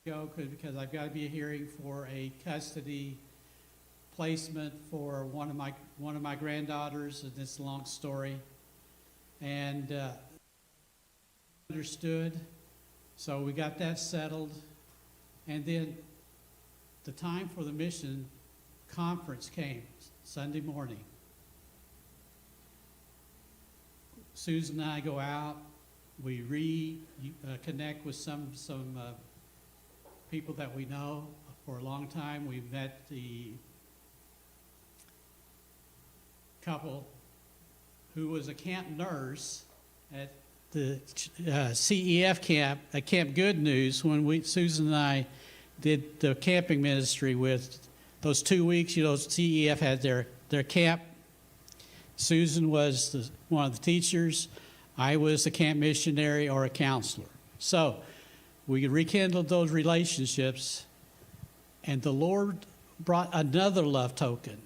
go because I've got to be hearing for a custody placement for one of my granddaughters, and it's a long story. And understood, so we got that settled. And then the time for the mission conference came Sunday morning. Susan and I go out. We connect with some people that we know for a long time. We've met the couple who was a camp nurse at the CEF camp at Camp Good News when Susan and I did the camping ministry with those 2 weeks. You know, CEF had their camp. Susan was one of the teachers. I was the camp missionary or a counselor. So we rekindled those relationships, and the Lord brought another love token.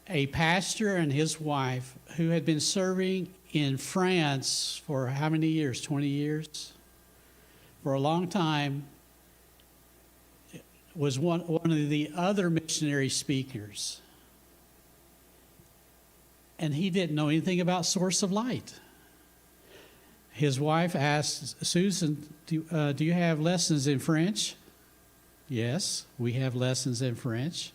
A pastor and his wife who had been serving in France for how many years? 20 years? For a long time, was one of the other missionary speakers. And he didn't know anything about Source of Light. His wife asked, Susan, do you have lessons in French? Yes, we have lessons in French.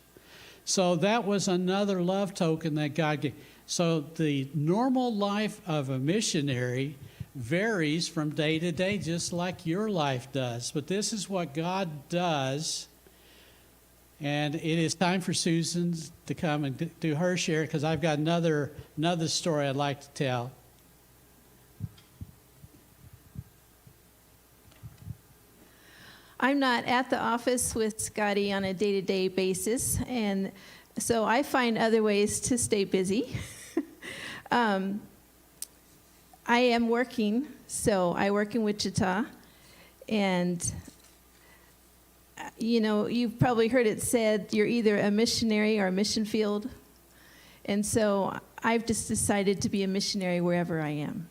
So that was another love token that God gave. So the normal life of a missionary varies from day to day, just like your life does. But this is what God does. And it is time for Susan to come and do her share, because I've got another story I'd like to tell. I'm not at the office with Scotty on a day-to-day basis, and so I find other ways to stay busy. I am working, so I work in Wichita, and you know, you've probably heard it said you're either a missionary or a mission field, and so I've just decided to be a missionary wherever I am.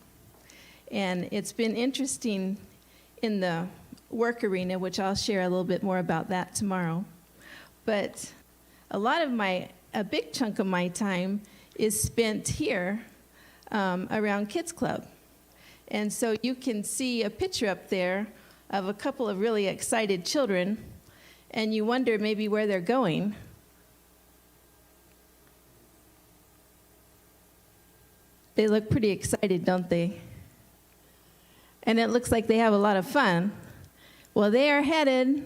And it's been interesting in the work arena, which I'll share a little bit more about that tomorrow. But a big chunk of my time is spent here around Kids Club. And so you can see a picture up there of a couple of really excited children, and you wonder maybe where they're going. They look pretty excited, don't they? And it looks like they have a lot of fun. Well, they are headed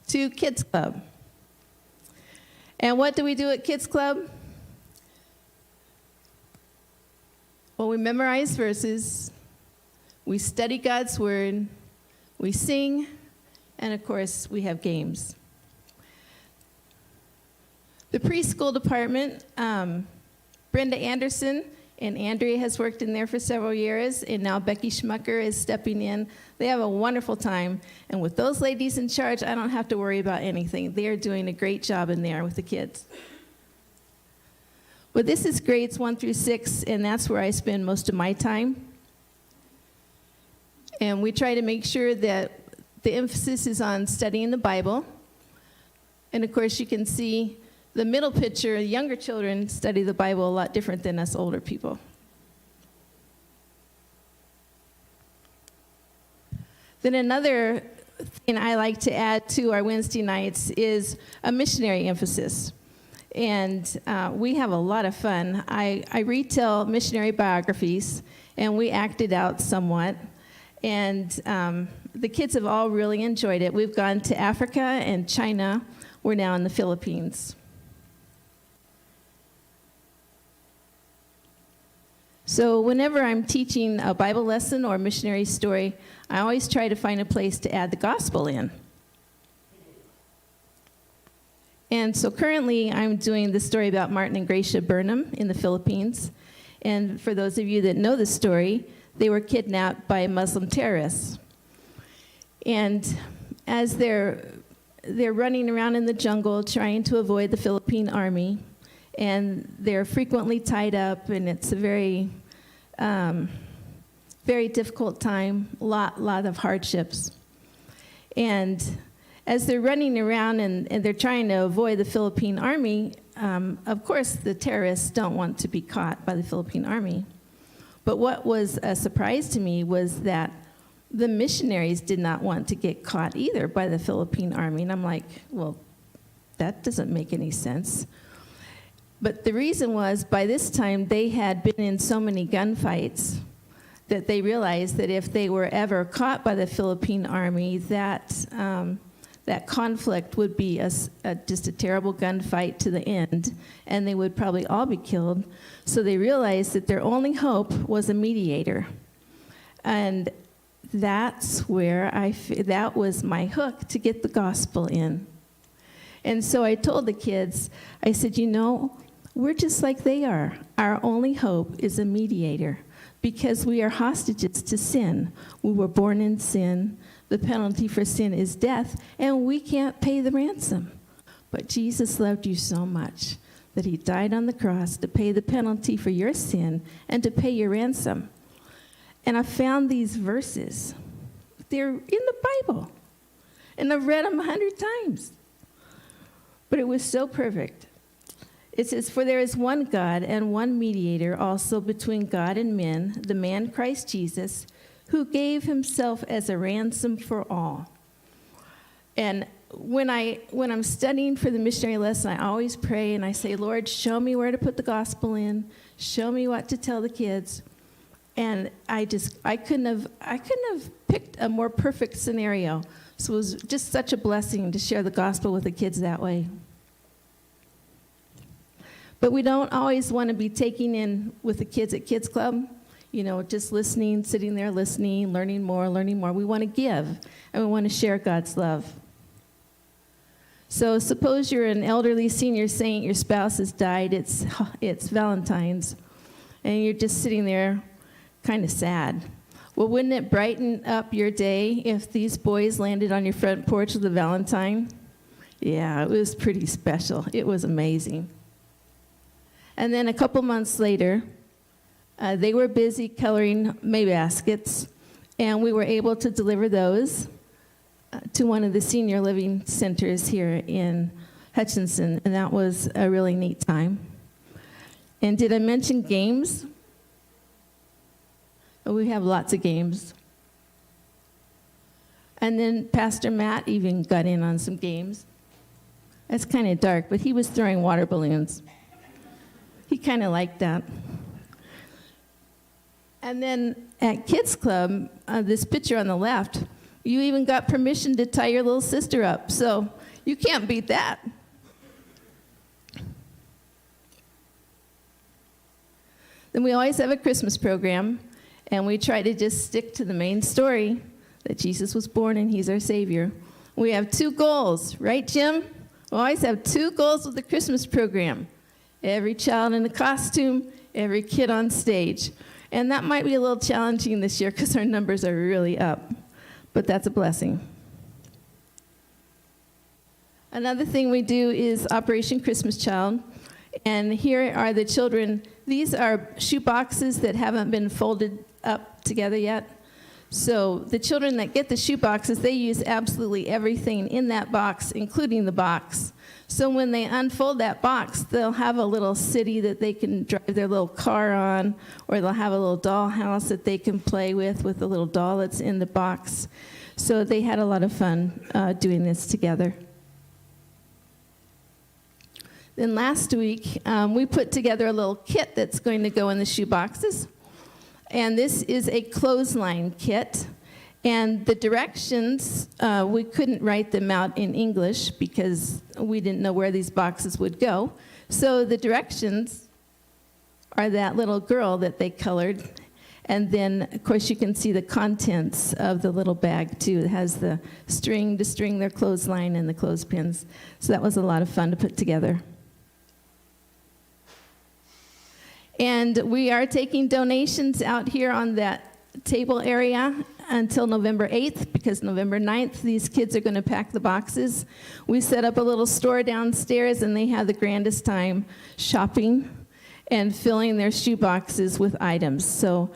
to Kids Club. And what do we do at Kids Club? Well, we memorize verses, we study God's Word, we sing, and of course, we have games. The preschool department, Brenda Anderson and Andrea has worked in there for several years, and now Becky Schmucker is stepping in. They have a wonderful time, and with those ladies in charge, I don't have to worry about anything. They are doing a great job in there with the kids. But this is grades 1 through 6, and that's where I spend most of my time. And we try to make sure that the emphasis is on studying the Bible. And of course, you can see the middle picture, younger children study the Bible a lot different than us older people. Then another thing I like to add to our Wednesday nights is a missionary emphasis. And we have a lot of fun. I retell missionary biographies, and we act it out somewhat. And the kids have all really enjoyed it. We've gone to Africa and China. We're now in the Philippines. So whenever I'm teaching a Bible lesson or a missionary story, I always try to find a place to add the gospel in. And so currently I'm doing the story about Martin and Gracia Burnham in the Philippines. And for those of you that know the story, they were kidnapped by Muslim terrorists. And as they're running around in the jungle trying to avoid the Philippine army, and they're frequently tied up, and it's a very very difficult time, lot of hardships. And as they're running around and they're trying to avoid the Philippine army, of course the terrorists don't want to be caught by the Philippine army. But what was a surprise to me was that the missionaries did not want to get caught either by the Philippine army. And I'm like, well, that doesn't make any sense. But the reason was, by this time, they had been in so many gunfights that they realized that if they were ever caught by the Philippine army, that conflict would be just a terrible gunfight to the end, and they would probably all be killed. So they realized that their only hope was a mediator. And that's where that was my hook to get the gospel in. And so I told the kids, I said, we're just like they are. Our only hope is a mediator, because we are hostages to sin. We were born in sin. The penalty for sin is death, and we can't pay the ransom. But Jesus loved you so much that he died on the cross to pay the penalty for your sin and to pay your ransom. And I found these verses. They're in the Bible, and I've read them 100 times. But it was so perfect. It says, "For there is one God and one mediator also between God and men, the man Christ Jesus, who gave himself as a ransom for all." And when I'm studying for the missionary lesson, I always pray and I say, Lord, show me where to put the gospel in. Show me what to tell the kids. And I couldn't have picked a more perfect scenario. So it was just such a blessing to share the gospel with the kids that way. But we don't always want to be taking in with the kids at Kids Club, just listening, sitting there listening, learning more. We want to give, and we want to share God's love. So suppose you're an elderly senior saint, your spouse has died, it's Valentine's, and you're just sitting there kind of sad. Well, wouldn't it brighten up your day if these boys landed on your front porch with a Valentine? Yeah, it was pretty special. It was amazing. And then a couple months later, they were busy coloring May baskets, and we were able to deliver those to one of the senior living centers here in Hutchinson, and that was a really neat time. And did I mention games? Oh, we have lots of games. And then Pastor Matt even got in on some games. That's kind of dark, but he was throwing water balloons. He kind of liked that. And then at Kids Club, this picture on the left, you even got permission to tie your little sister up. So you can't beat that. Then we always have a Christmas program, and we try to just stick to the main story, that Jesus was born and he's our Savior. We have 2 goals, right, Jim? We always have 2 goals with the Christmas program. Every child in a costume, every kid on stage. And that might be a little challenging this year because our numbers are really up. But that's a blessing. Another thing we do is Operation Christmas Child. And here are the children. These are shoe boxes that haven't been folded up together yet. So the children that get the shoe boxes, they use absolutely everything in that box, including the box. So when they unfold that box, they'll have a little city that they can drive their little car on, or they'll have a little dollhouse that they can play with a little doll that's in the box. So they had a lot of fun doing this together. Then last week, we put together a little kit that's going to go in the shoe boxes. And this is a clothesline kit. And the directions, we couldn't write them out in English because we didn't know where these boxes would go. So the directions are that little girl that they colored. And then, of course, you can see the contents of the little bag, too. It has the string to string their clothesline and the clothespins. So that was a lot of fun to put together. And we are taking donations out here on that table area until November 8th, because November 9th, these kids are going to pack the boxes. We set up a little store downstairs, and they have the grandest time shopping and filling their shoe boxes with items. So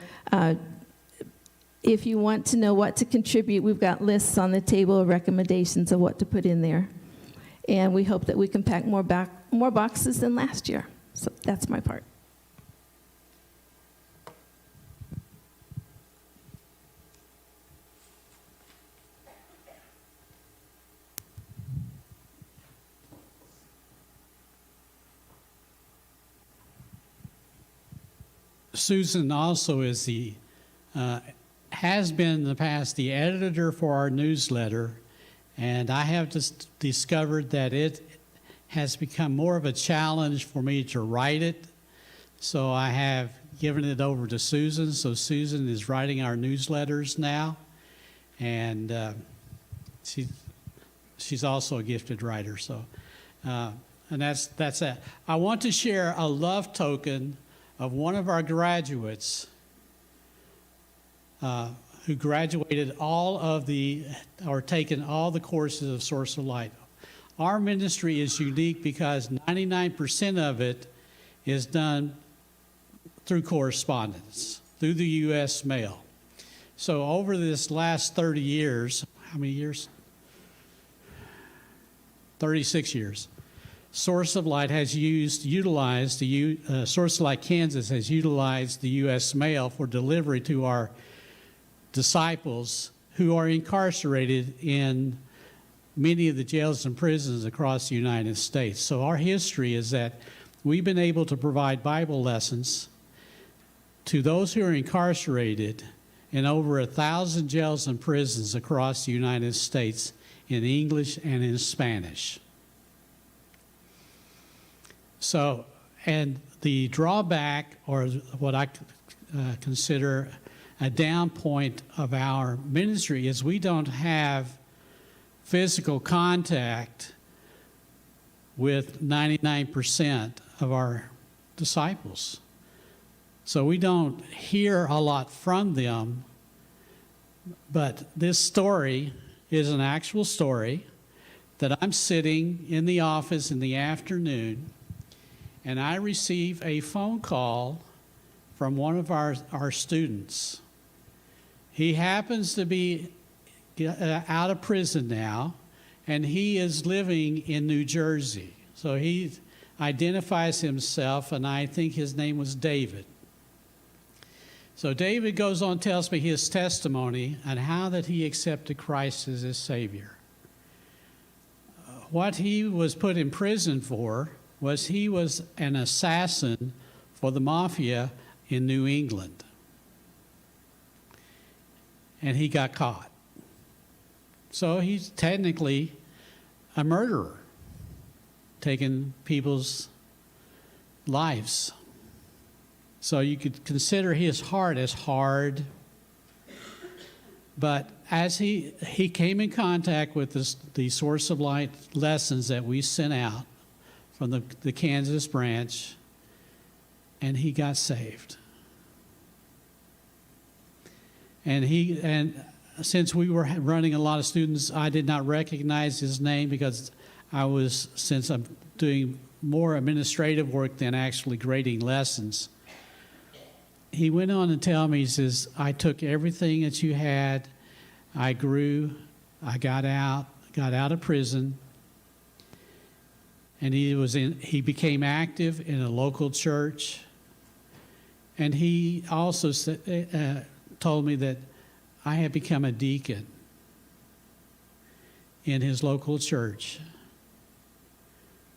if you want to know what to contribute, we've got lists on the table of recommendations of what to put in there. And we hope that we can pack more boxes than last year. So that's my part. Susan also is has been in the past the editor for our newsletter, and I have just discovered that it has become more of a challenge for me to write it. So I have given it over to Susan. So Susan is writing our newsletters now, and she's also a gifted writer. So, and that's that. I want to share a love token of one of our graduates who graduated taken all the courses of Source of Light. Our ministry is unique because 99% of it is done through correspondence, through the U.S. mail. So over this last 30 years, how many years? 36 years. Source of Light has utilized Source of Light Kansas has utilized the U.S. mail for delivery to our disciples who are incarcerated in many of the jails and prisons across the United States. So our history is that we've been able to provide Bible lessons to those who are incarcerated in over 1,000 jails and prisons across the United States in English and in Spanish. So, and the drawback, or what I consider a down point of our ministry, is we don't have physical contact with 99% of our disciples. So we don't hear a lot from them, but this story is an actual story that I'm sitting in the office in the afternoon, and I receive a phone call from one of our students. He happens to be out of prison now, and he is living in New Jersey. So he identifies himself, and I think his name was David. So David goes on, tells me his testimony and how that he accepted Christ as his Savior. What he was put in prison for was he was an assassin for the mafia in New England. And he got caught. So he's technically a murderer, taking people's lives. So you could consider his heart as hard. But as he came in contact with the Source of Light lessons that we sent out from the Kansas branch, and he got saved. And since we were running a lot of students, I did not recognize his name because since I'm doing more administrative work than actually grading lessons. He went on to tell me, he says, I took everything that you had, I grew, I got out of prison, and he became active in a local church. And he also told me that I had become a deacon in his local church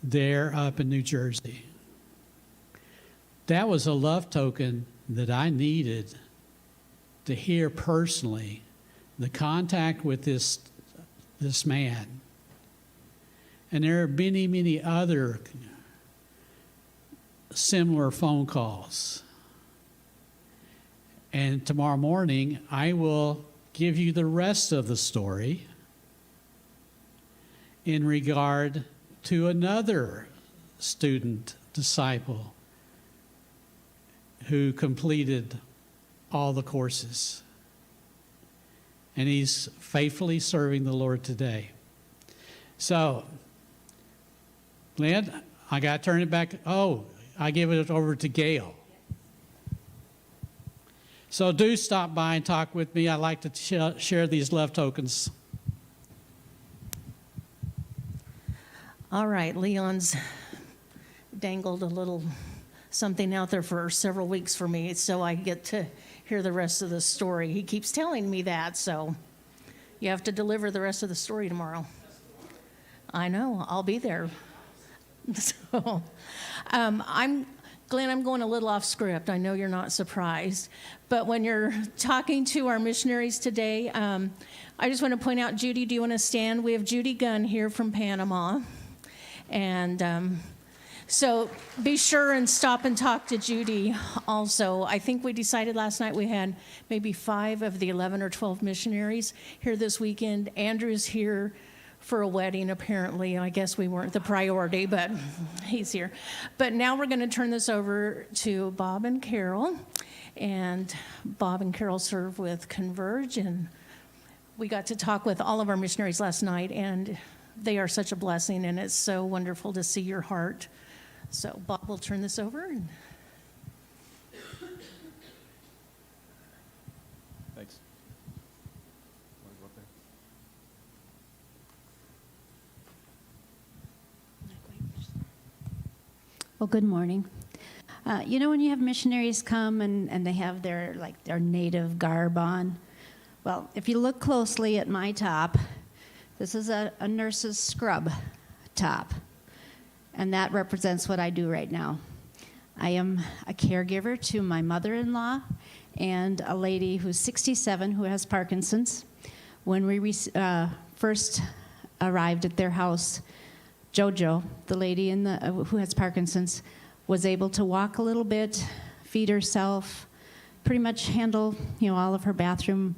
there up in New Jersey. That was a love token that I needed to hear personally, the contact with this man. And there are many, many other similar phone calls. And tomorrow morning, I will give you the rest of the story in regard to another student disciple who completed all the courses. And he's faithfully serving the Lord today. So, Lynn, I got to turn it back. Oh, I give it over to Gail. So do stop by and talk with me. I like to share these love tokens. All right, Leon's dangled a little something out there for several weeks for me, so I get to hear the rest of the story. He keeps telling me that, so you have to deliver the rest of the story tomorrow. I know, I'll be there. So, Glenn, I'm going a little off script. I know you're not surprised. But when you're talking to our missionaries today, I just want to point out, Judy, do you want to stand? We have Judy Gunn here from Panama. And so be sure and stop and talk to Judy also. I think we decided last night we had maybe 5 of the 11 or 12 missionaries here this weekend. Andrew's here for a wedding, apparently. I guess we weren't the priority, but he's here. But now we're going to turn this over to Bob and Carol. And Bob and Carol serve with Converge, and we got to talk with all of our missionaries last night, and they are such a blessing, and it's so wonderful to see your heart. So Bob will turn this over. Thanks. Well, good morning. When you have missionaries come and they have their native garb on, well, if you look closely at my top, this is a nurse's scrub top, and that represents what I do right now. I am a caregiver to my mother-in-law and a lady who's 67 who has Parkinson's. When we first arrived at their house, Jojo, the lady who has Parkinson's, was able to walk a little bit, feed herself, pretty much handle all of her bathroom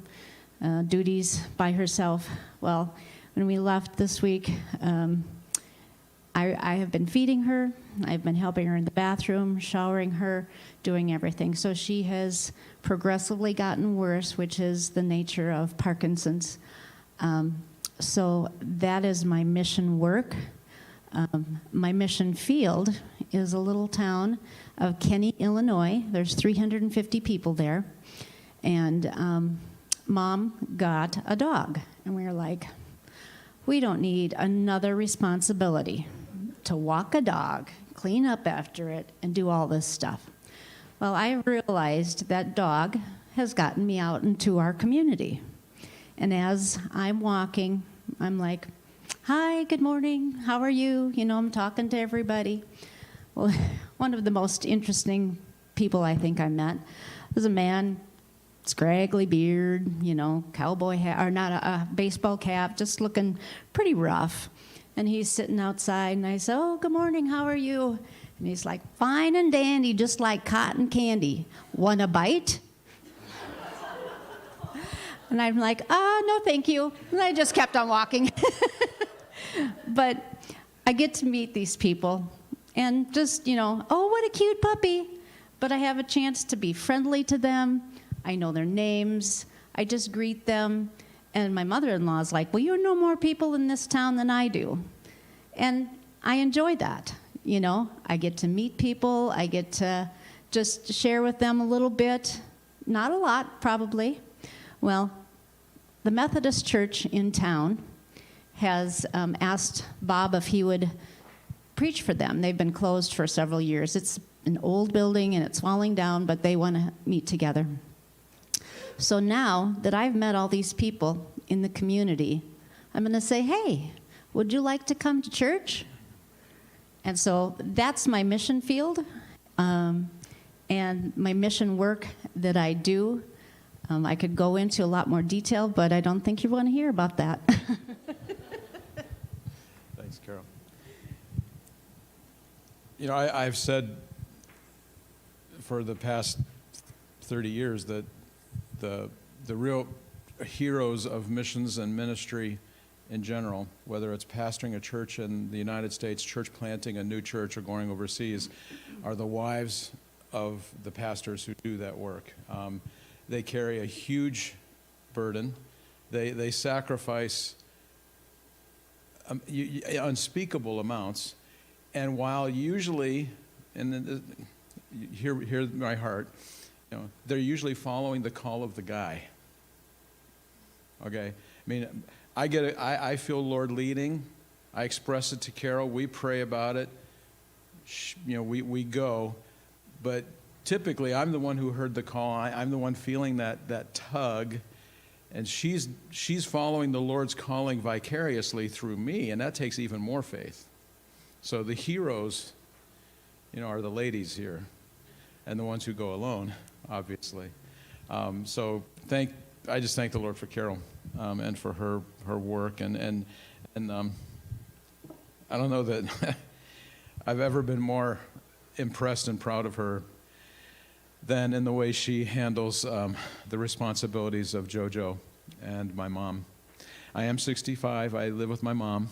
duties by herself. Well, when we left this week, I have been feeding her. I've been helping her in the bathroom, showering her, doing everything. So she has progressively gotten worse, which is the nature of Parkinson's. So that is my mission work. My mission field is a little town of Kenny, Illinois. There's 350 people there. And Mom got a dog. And we were like, we don't need another responsibility to walk a dog, clean up after it, and do all this stuff. Well, I realized that dog has gotten me out into our community. And as I'm walking, I'm like, hi, good morning, how are you? I'm talking to everybody. Well, one of the most interesting people I think I met was a man, scraggly beard, cowboy hat, or not a baseball cap, just looking pretty rough. And he's sitting outside, and I said, oh, good morning, how are you? And he's like, fine and dandy, just like cotton candy. Want a bite? And I'm like, no, thank you. And I just kept on walking. But I get to meet these people, and just, oh, what a cute puppy. But I have a chance to be friendly to them. I know their names. I just greet them. And my mother-in-law is like, well, you know more people in this town than I do. And I enjoy that. I get to meet people. I get to just share with them a little bit. Not a lot, probably. Well, the Methodist Church in town has asked Bob if he would preach for them. They've been closed for several years. It's an old building and it's falling down, but they want to meet together. So now that I've met all these people in the community, I'm going to say, hey, would you like to come to church? And so that's my mission field and my mission work that I do. I could go into a lot more detail, but I don't think you want to hear about that. Thanks, Carol. I've said for the past 30 years that the real heroes of missions and ministry in general, whether it's pastoring a church in the United States, church planting a new church, or going overseas, are the wives of the pastors who do that work. They carry a huge burden. They sacrifice unspeakable amounts. And while usually, and hear my heart, they're usually following the call of the guy. Okay? I mean, I get it. I feel Lord leading. I express it to Carol. We pray about it. We go. But typically, I'm the one who heard the call. I'm the one feeling that tug. And she's following the Lord's calling vicariously through me, and that takes even more faith. So the heroes, are the ladies here, and the ones who go alone, obviously. So I just thank the Lord for Carol and for her work, and I don't know that I've ever been more impressed and proud of her than in the way she handles the responsibilities of JoJo and my mom. I am 65. I live with my mom.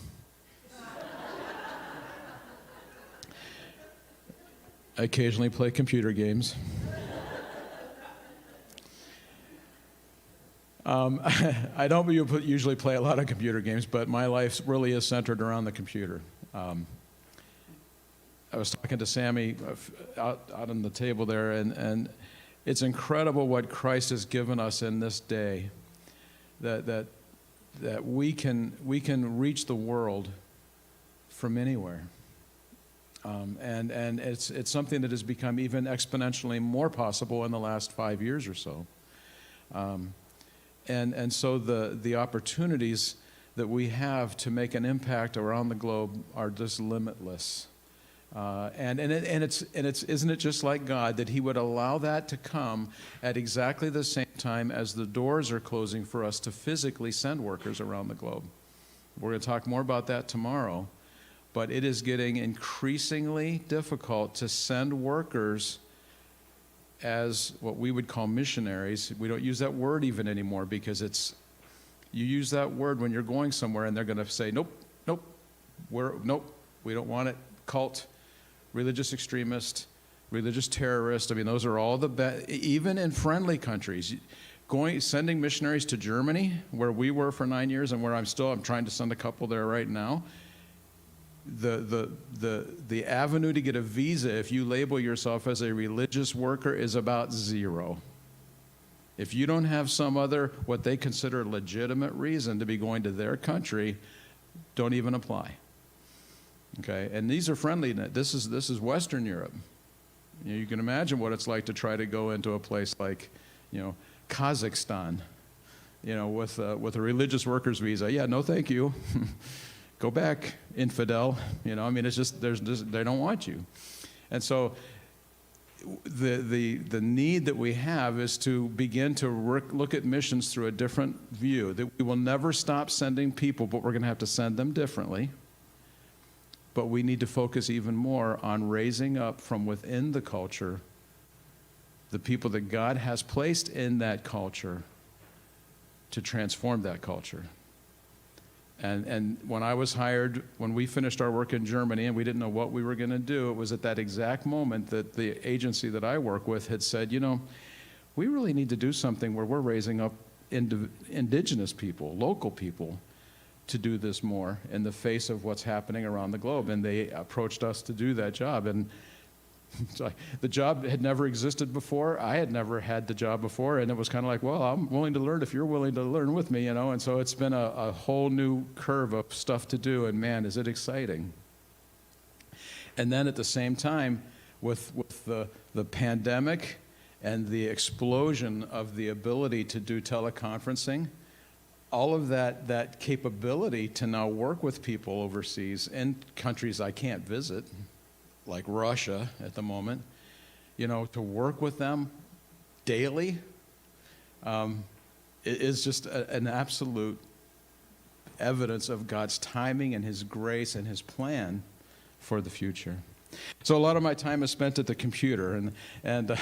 I occasionally play computer games. I don't usually play a lot of computer games, but my life really is centered around the computer. I was talking to Sammy out on the table there, and it's incredible what Christ has given us in this day, that we can reach the world from anywhere, and it's something that has become even exponentially more possible in the last 5 years or so, and so the opportunities that we have to make an impact around the globe are just limitless. Isn't it just like God that He would allow that to come at exactly the same time as the doors are closing for us to physically send workers around the globe? We're going to talk more about that tomorrow, but it is getting increasingly difficult to send workers as what we would call missionaries. We don't use that word even anymore because you use that word when you're going somewhere and they're going to say, nope, we don't want it. Cult, religious extremist, religious terrorist. I mean, those are all even in friendly countries. Sending missionaries to Germany, where we were for 9 years and where I'm trying to send a couple there right now. The avenue to get a visa, if you label yourself as a religious worker, is about zero. If you don't have some other, what they consider legitimate reason to be going to their country, don't even apply. Okay, and these are friendly. This is Western Europe. You can imagine what it's like to try to go into a place like, Kazakhstan, with a religious workers visa. Yeah, no, thank you. Go back, infidel. It's just they don't want you, and so the need that we have is to begin to look at missions through a different view. That we will never stop sending people, but we're going to have to send them differently. But we need to focus even more on raising up from within the culture the people that God has placed in that culture to transform that culture. And when I was hired, when we finished our work in Germany and we didn't know what we were going to do, it was at that exact moment that the agency that I work with had said, we really need to do something where we're raising up indigenous people, local people, to do this more in the face of what's happening around the globe. And they approached us to do that job. And so the job had never existed before. I had never had the job before. And it was kind of like, well, I'm willing to learn if you're willing to learn with me, And so it's been a whole new curve of stuff to do. And man, is it exciting. And then at the same time, with the pandemic and the explosion of the ability to do teleconferencing, all of that capability to now work with people overseas in countries I can't visit, like Russia at the moment, to work with them daily, it is just an absolute evidence of God's timing and His grace and His plan for the future. So a lot of my time is spent at the computer, and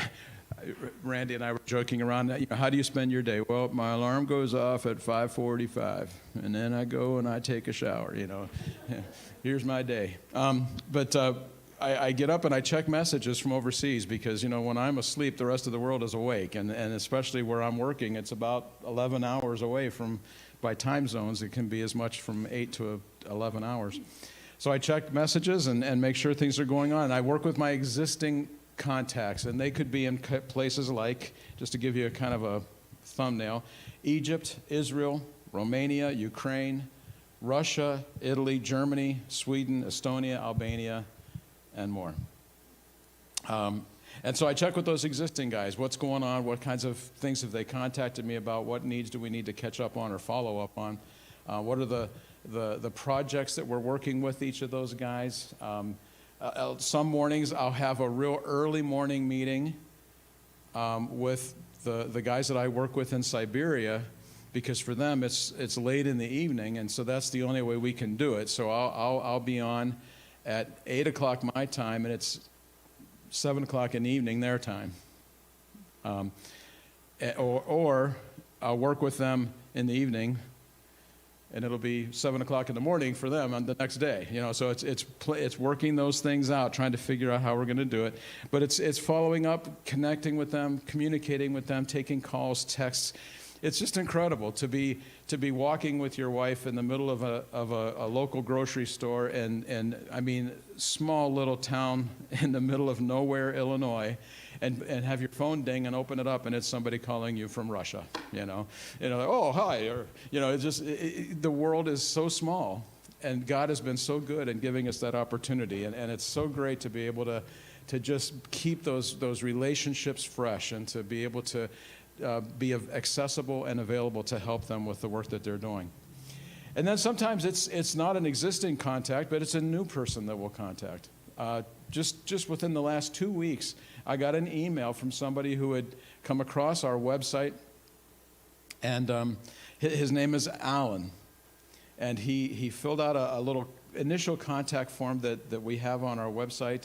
Randy and I were joking around, how do you spend your day? Well, my alarm goes off at 5:45, and then I go and I take a shower, Here's my day. But I get up and I check messages from overseas because, when I'm asleep, the rest of the world is awake. And especially where I'm working, it's about 11 hours away by time zones. It can be as much from 8 to 11 hours. So I check messages and make sure things are going on. I work with my existing contacts, and they could be in places like, just to give you a kind of a thumbnail, Egypt, Israel, Romania, Ukraine, Russia, Italy, Germany, Sweden, Estonia, Albania, and more. And so I check with those existing guys. What's going on? What kinds of things have they contacted me about? What needs do we need to catch up on or follow up on? What are the projects that we're working with each of those guys? Some mornings I'll have a real early morning meeting with the guys that I work with in Siberia, because for them it's late in the evening, and so that's the only way we can do it. So I'll be on at 8 o'clock my time, and it's 7 o'clock in the evening their time. Or I'll work with them in the evening, and it'll be 7 o'clock in the morning for them on the next day. So it's working those things out, trying to figure out how we're going to do it. But it's following up, connecting with them, communicating with them, taking calls, texts. It's just incredible to be walking with your wife in the middle of a local grocery store, and I mean, small little town in the middle of nowhere, Illinois, and have your phone ding and open it up, and it's somebody calling you from Russia. Like, oh, hi, or it's just the world is so small, and God has been so good in giving us that opportunity, and it's so great to be able to just keep those relationships fresh, and to be able to be accessible and available to help them with the work that they're doing. And then sometimes it's not an existing contact, but it's a new person that we'll contact. Just within the last 2 weeks, I got an email from somebody who had come across our website, and his name is Alan, and he filled out a little initial contact form that we have on our website,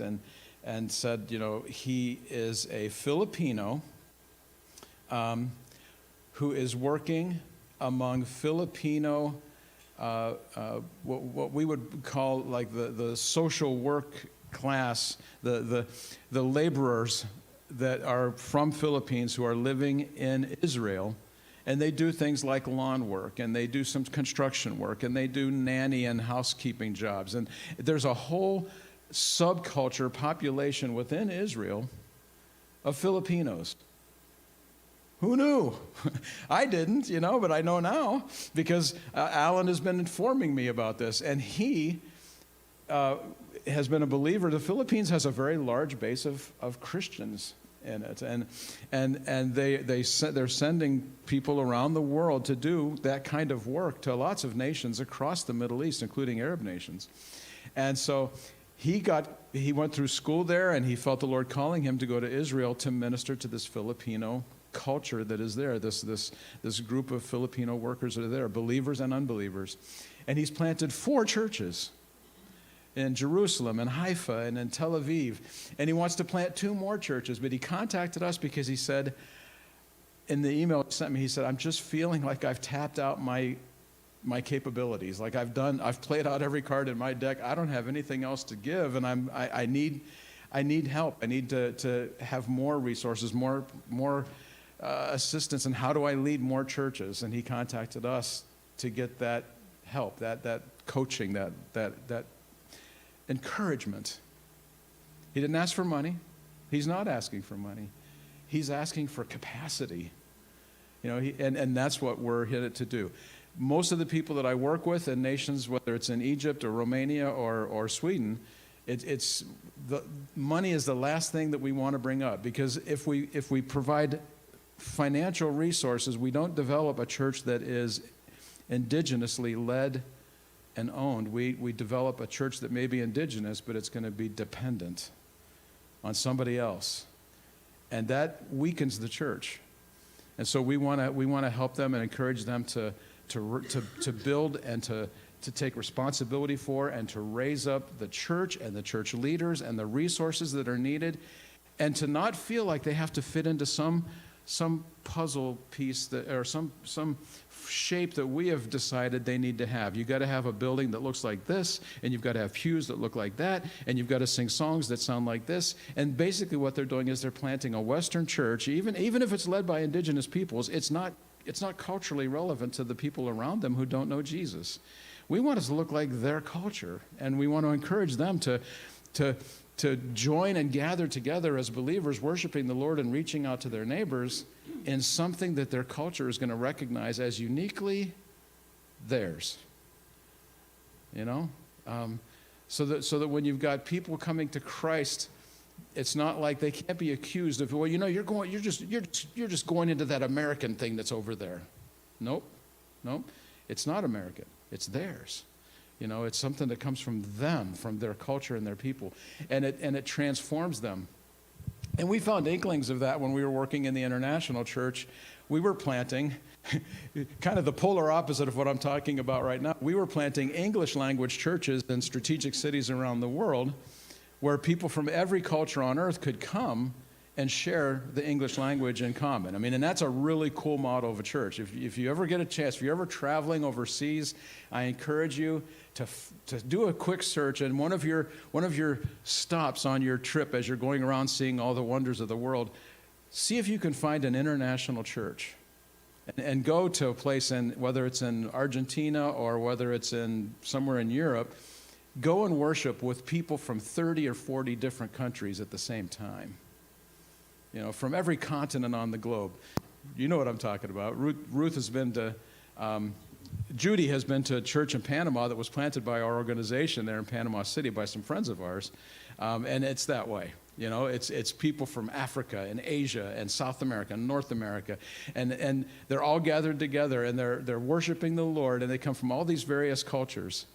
and said, he is a Filipino who is working among Filipino, what we would call like the social work class, the laborers that are from Philippines who are living in Israel, and they do things like lawn work, and they do some construction work, and they do nanny and housekeeping jobs, and there's a whole subculture population within Israel of Filipinos. Who knew? I didn't, but I know now, because Alan has been informing me about this, and he has been a believer. The Philippines has a very large base of Christians in it, and they're sending people around the world to do that kind of work to lots of nations across the Middle East, including Arab nations. And so he went through school there, and he felt the Lord calling him to go to Israel to minister to this Filipino culture that is there, this group of Filipino workers that are there, believers and unbelievers. And he's planted 4 churches in Jerusalem and Haifa and in Tel Aviv. And he wants to plant 2 more churches, but he contacted us because he said, in the email he sent me, he said, I'm just feeling like I've tapped out my capabilities. Like I've played out every card in my deck. I don't have anything else to give, and I need help. I need to have more resources, more assistance, and how do I lead more churches? And he contacted us to get that help, that coaching, that encouragement. He didn't ask for money. He's not asking for money. He's asking for capacity. And that's what we're headed to do. Most of the people that I work with in nations, whether it's in Egypt or Romania or Sweden, it's the money is the last thing that we want to bring up, because if we provide financial resources, we don't develop a church that is indigenously led and owned. We develop a church that may be indigenous, but it's going to be dependent on somebody else, and that weakens the church. And so we want to help them and encourage them to build and to take responsibility for and to raise up the church and the church leaders and the resources that are needed, and to not feel like they have to fit into some puzzle piece or some shape that we have decided they need to have. You've got to have a building that looks like this, and you've got to have pews that look like that, and you've got to sing songs that sound like this. And basically what they're doing is they're planting a Western church, even if it's led by indigenous peoples. It's not culturally relevant to the people around them who don't know Jesus. We want it to look like their culture, and we want to encourage them to to join and gather together as believers, worshiping the Lord and reaching out to their neighbors in something that their culture is going to recognize as uniquely theirs. You know? So that when you've got people coming to Christ, it's not like they can't be accused of, well, you know, you're just going into that American thing that's over there. Nope. It's not American. It's theirs. You know, it's something that comes from them, from their culture and their people, and it transforms them. And we found inklings of that when we were working in the international church. We were planting, kind of the polar opposite of what I'm talking about right now. We were planting English language churches in strategic cities around the world where people from every culture on earth could come and share the English language in common. I mean, and that's a really cool model of a church. If you ever get a chance, if you're ever traveling overseas, I encourage you to do a quick search, and one of your stops on your trip as you're going around seeing all the wonders of the world, see if you can find an international church, and go to a place whether it's in Argentina or whether it's in somewhere in Europe. Go and worship with people from 30 or 40 different countries at the same time. You know, from every continent on the globe. You know what I'm talking about. Ruth has been to, Judy has been to a church in Panama that was planted by our organization there in Panama City by some friends of ours. And it's that way. You know, it's people from Africa and Asia and South America and North America. And they're all gathered together and they're worshiping the Lord, and they come from all these various cultures.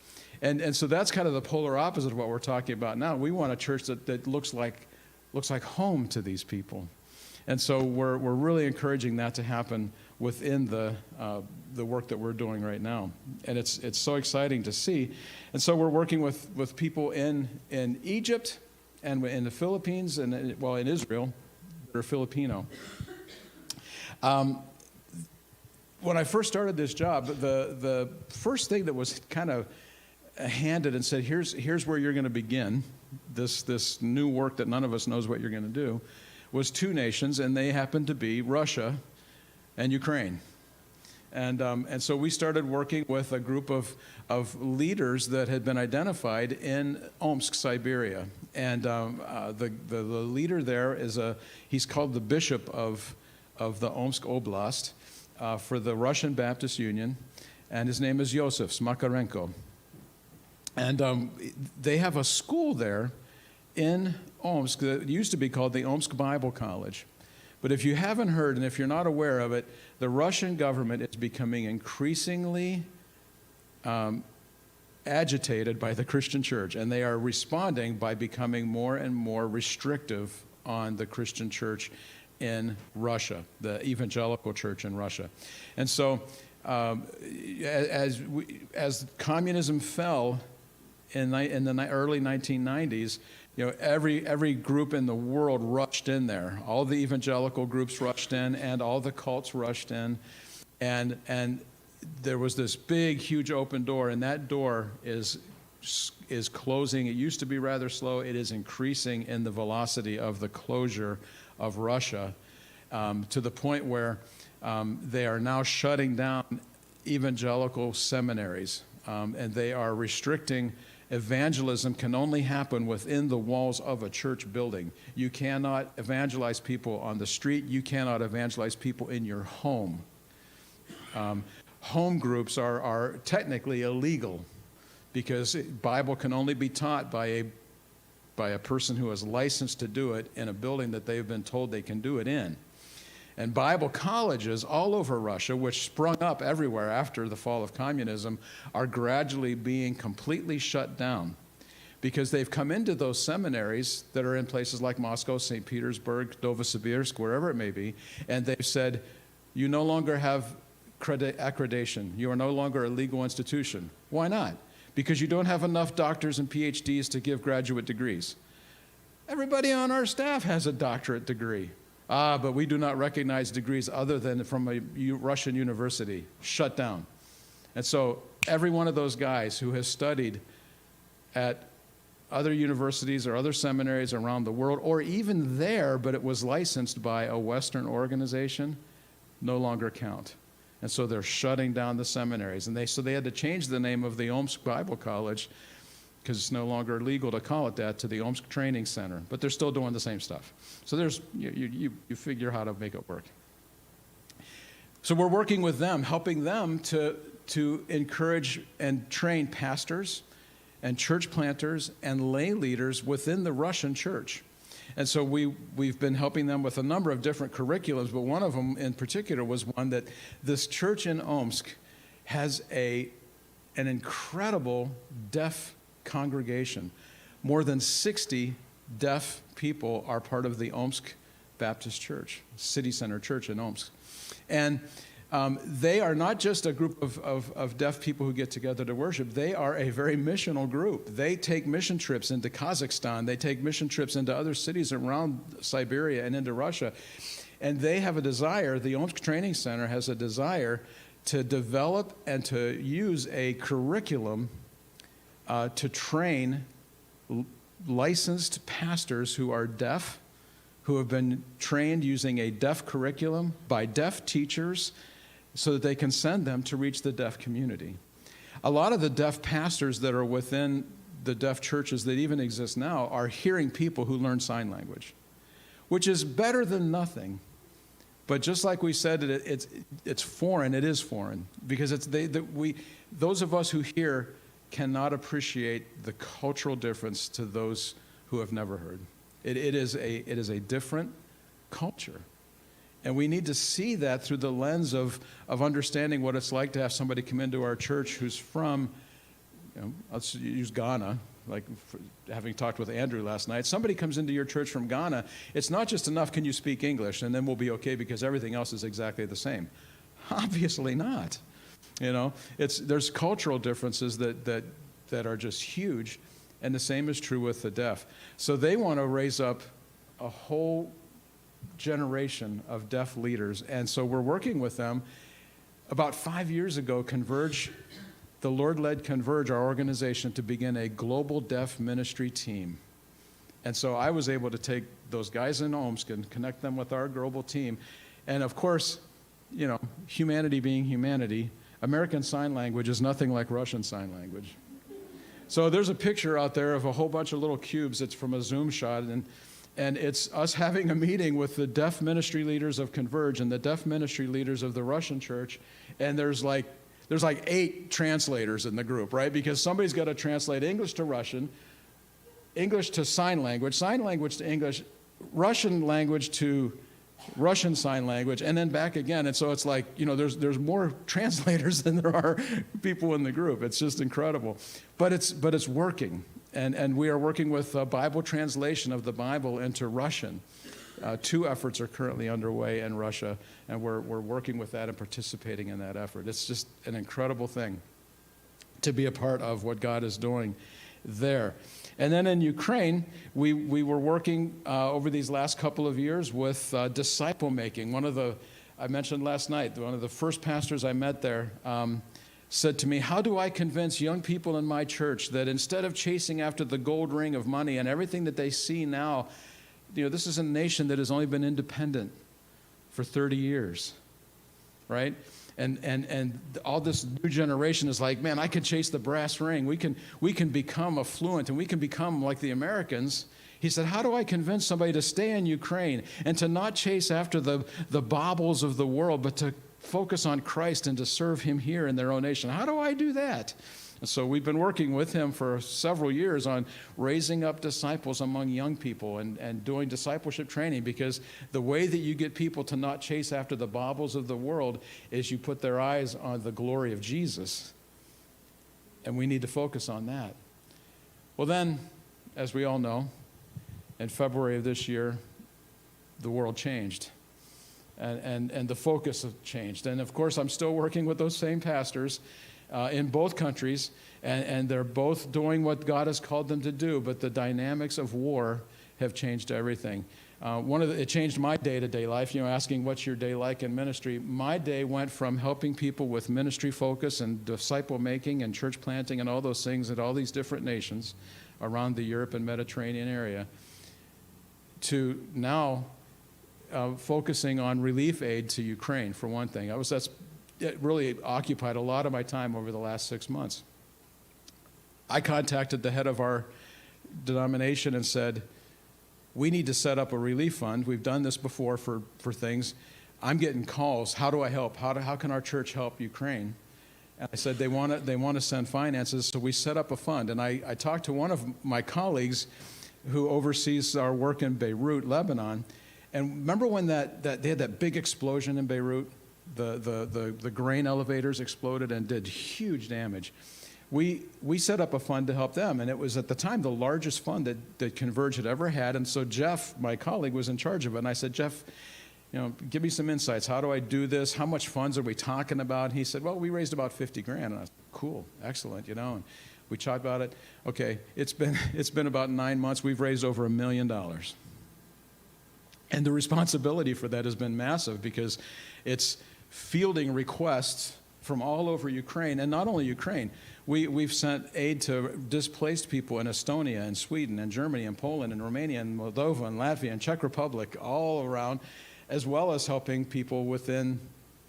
And so that's kind of the polar opposite of what we're talking about now. We want a church that looks like home to these people. And so we're really encouraging that to happen within the work that we're doing right now. And it's so exciting to see. And so we're working with people in Egypt and in the Philippines and, in Israel that are Filipino. When I first started this job, the first thing that was kind of handed and said, here's where you're going to begin this new work that none of us knows what you're going to do, was two nations, and they happened to be Russia and Ukraine. And so we started working with a group of leaders that had been identified in Omsk, Siberia. And the leader there he's called the bishop of the Omsk Oblast for the Russian Baptist Union, and his name is Yosef Makarenko. And they have a school there in Omsk that used to be called the Omsk Bible College. But if you haven't heard, and if you're not aware of it, the Russian government is becoming increasingly agitated by the Christian church, and they are responding by becoming more and more restrictive on the Christian church in Russia, the evangelical church in Russia. And so as communism fell in the early 1990s, you know, every group in the world rushed in there. All the evangelical groups rushed in, and all the cults rushed in, and there was this big, huge open door, and that door is closing. It used to be rather slow. It is increasing in the velocity of the closure of Russia, to the point where they are now shutting down evangelical seminaries, and they are restricting. Evangelism can only happen within the walls of a church building. You cannot evangelize people on the street. You cannot evangelize people in your home. Home groups are technically illegal because Bible can only be taught by a person who is licensed to do it in a building that they've been told they can do it in. And Bible colleges all over Russia, which sprung up everywhere after the fall of communism, are gradually being completely shut down because they've come into those seminaries that are in places like Moscow, St. Petersburg, Novosibirsk, wherever it may be, and they've said, you no longer have accreditation. You are no longer a legal institution. Why not? Because you don't have enough doctors and PhDs to give graduate degrees. Everybody on our staff has a doctorate degree. But we do not recognize degrees other than from a Russian university. Shut down. And so every one of those guys who has studied at other universities or other seminaries around the world, or even there, but it was licensed by a Western organization, no longer count. And so they're shutting down the seminaries. And so they had to change the name of the Omsk Bible College because it's no longer legal to call it that, to the Omsk Training Center. But they're still doing the same stuff. So there's, you figure how to make it work. So we're working with them, helping them to encourage and train pastors and church planters and lay leaders within the Russian church. And so we've been helping them with a number of different curriculums, but one of them in particular was one that this church in Omsk has an incredible deaf congregation. More than 60 deaf people are part of the Omsk Baptist Church, City Center Church in Omsk. And they are not just a group of deaf people who get together to worship. They are a very missional group. They take mission trips into Kazakhstan. They take mission trips into other cities around Siberia and into Russia. And they have a desire, the Omsk Training Center has a desire to develop and to use a curriculum to train licensed pastors who are deaf, who have been trained using a deaf curriculum by deaf teachers, so that they can send them to reach the deaf community. A lot of the deaf pastors that are within the deaf churches that even exist now are hearing people who learn sign language, which is better than nothing. But just like we said, it's foreign. It is foreign because those of us who hear cannot appreciate the cultural difference to those who have never heard. It is a different culture. And we need to see that through the lens of understanding what it's like to have somebody come into our church who's from, let's use Ghana, like having talked with Andrew last night. Somebody comes into your church from Ghana, it's not just enough, can you speak English, and then we'll be okay because everything else is exactly the same. Obviously not. There's cultural differences that are just huge, and the same is true with the deaf. So they want to raise up a whole generation of deaf leaders, and so we're working with them. About 5 years ago, Converge, the Lord led Converge, our organization, to begin a global deaf ministry team. And so I was able to take those guys in Omsk and connect them with our global team. And of course, humanity being humanity, American Sign Language is nothing like Russian Sign Language. So there's a picture out there of a whole bunch of little cubes. It's from a Zoom shot, and it's us having a meeting with the deaf ministry leaders of Converge and the deaf ministry leaders of the Russian church, and there's like 8 translators in the group, right? Because somebody's got to translate English to Russian, English to sign language to English, Russian language to Russian Sign Language, and then back again. And so it's like, there's more translators than there are people in the group. It's just incredible. But it's working. And we are working with Bible translation of the Bible into Russian. 2 efforts are currently underway in Russia, and we're working with that and participating in that effort. It's just an incredible thing to be a part of what God is doing there. And then in Ukraine, we were working over these last couple of years with disciple making. I mentioned last night, one of the first pastors I met there said to me, how do I convince young people in my church that instead of chasing after the gold ring of money and everything that they see now, this is a nation that has only been independent for 30 years, right? And all this new generation is like, man, I can chase the brass ring. We can become affluent, and we can become like the Americans. He said, how do I convince somebody to stay in Ukraine and to not chase after the baubles of the world, but to focus on Christ and to serve him here in their own nation? How do I do that? And so we've been working with him for several years on raising up disciples among young people and doing discipleship training, because the way that you get people to not chase after the baubles of the world is you put their eyes on the glory of Jesus. And we need to focus on that. Well then, as we all know, in February of this year, the world changed. And the focus changed. And of course, I'm still working with those same pastors in both countries, and they're both doing what God has called them to do, but the dynamics of war have changed everything. It changed my day-to-day life, asking what's your day like in ministry. My day went from helping people with ministry focus and disciple making and church planting and all those things at all these different nations around the Europe and Mediterranean area to now focusing on relief aid to Ukraine, for one thing. It really occupied a lot of my time over the last 6 months. I contacted the head of our denomination and said, we need to set up a relief fund. We've done this before for things. I'm getting calls. How do I help? How can our church help Ukraine? And I said, they want to send finances, so we set up a fund. And I talked to one of my colleagues who oversees our work in Beirut, Lebanon. And remember when they had that big explosion in Beirut? The grain elevators exploded and did huge damage. We set up a fund to help them, and it was at the time the largest fund that Converge had ever had. And so Jeff, my colleague, was in charge of it. And I said, Jeff, give me some insights. How do I do this? How much funds are we talking about? And he said, well, we raised about 50 grand. And I was cool, excellent, and we talked about it. Okay, it's been about 9 months. We've raised over $1 million. And the responsibility for that has been massive because it's fielding requests from all over Ukraine, and not only Ukraine. We've sent aid to displaced people in Estonia and Sweden and Germany and Poland and Romania and Moldova and Latvia and Czech Republic, all around, as well as helping people within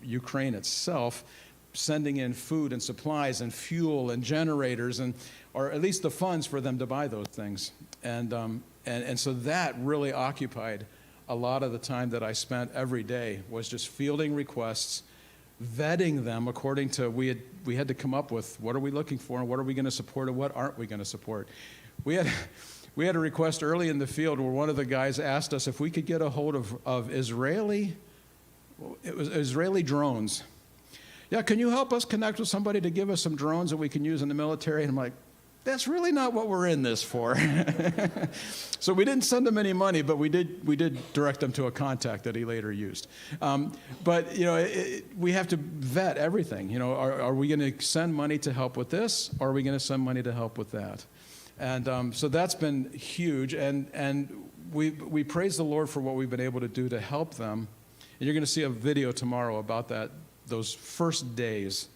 Ukraine itself, sending in food and supplies and fuel and generators, or at least the funds for them to buy those things. And so that really occupied a lot of the time that I spent every day, was just fielding requests, vetting them according to, we had to come up with what are we looking for and what are we going to support and what aren't we going to support. We had a request early in the field where one of the guys asked us if we could get a hold of Israeli drones. Yeah, can you help us connect with somebody to give us some drones that we can use in the military? And I'm like, that's really not what we're in this for. So we didn't send them any money, but we did direct them to a contact that he later used. But we have to vet everything. Are we going to send money to help with this, or are we going to send money to help with that? And so that's been huge, and we praise the Lord for what we've been able to do to help them. And you're going to see a video tomorrow about those first days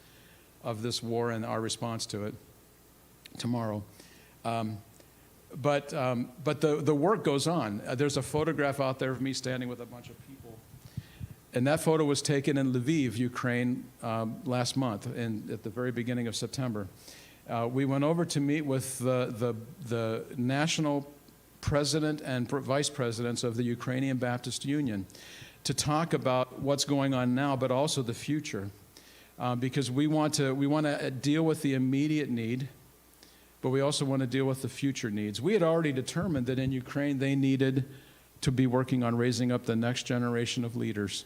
of this war and our response to it tomorrow. But the work goes on. There's a photograph out there of me standing with a bunch of people. And that photo was taken in Lviv, Ukraine, last month, at the very beginning of September. We went over to meet with the national president and vice presidents of the Ukrainian Baptist Union to talk about what's going on now, but also the future. Because we want to deal with the immediate need, but we also want to deal with the future needs. We had already determined that in Ukraine they needed to be working on raising up the next generation of leaders.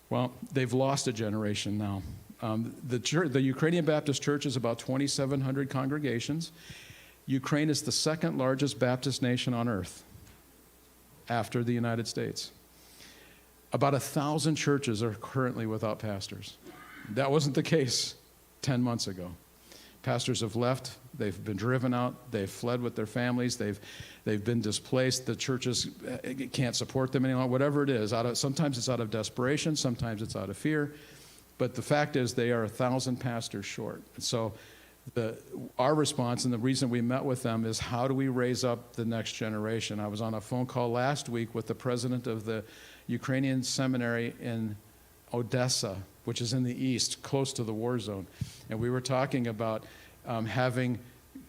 Well, they've lost a generation now. The Ukrainian Baptist Church is about 2,700 congregations. Ukraine is the second largest Baptist nation on earth after the United States. About 1,000 churches are currently without pastors. That wasn't the case 10 months ago. Pastors have left. They've been driven out. They've fled with their families. They've been displaced. The churches can't support them anymore. Whatever it is, sometimes it's out of desperation. Sometimes it's out of fear. But the fact is, they are 1,000 pastors short. And so, our response and the reason we met with them is, how do we raise up the next generation? I was on a phone call last week with the president of the Ukrainian seminary in Odessa, which is in the east, close to the war zone. And we were talking about having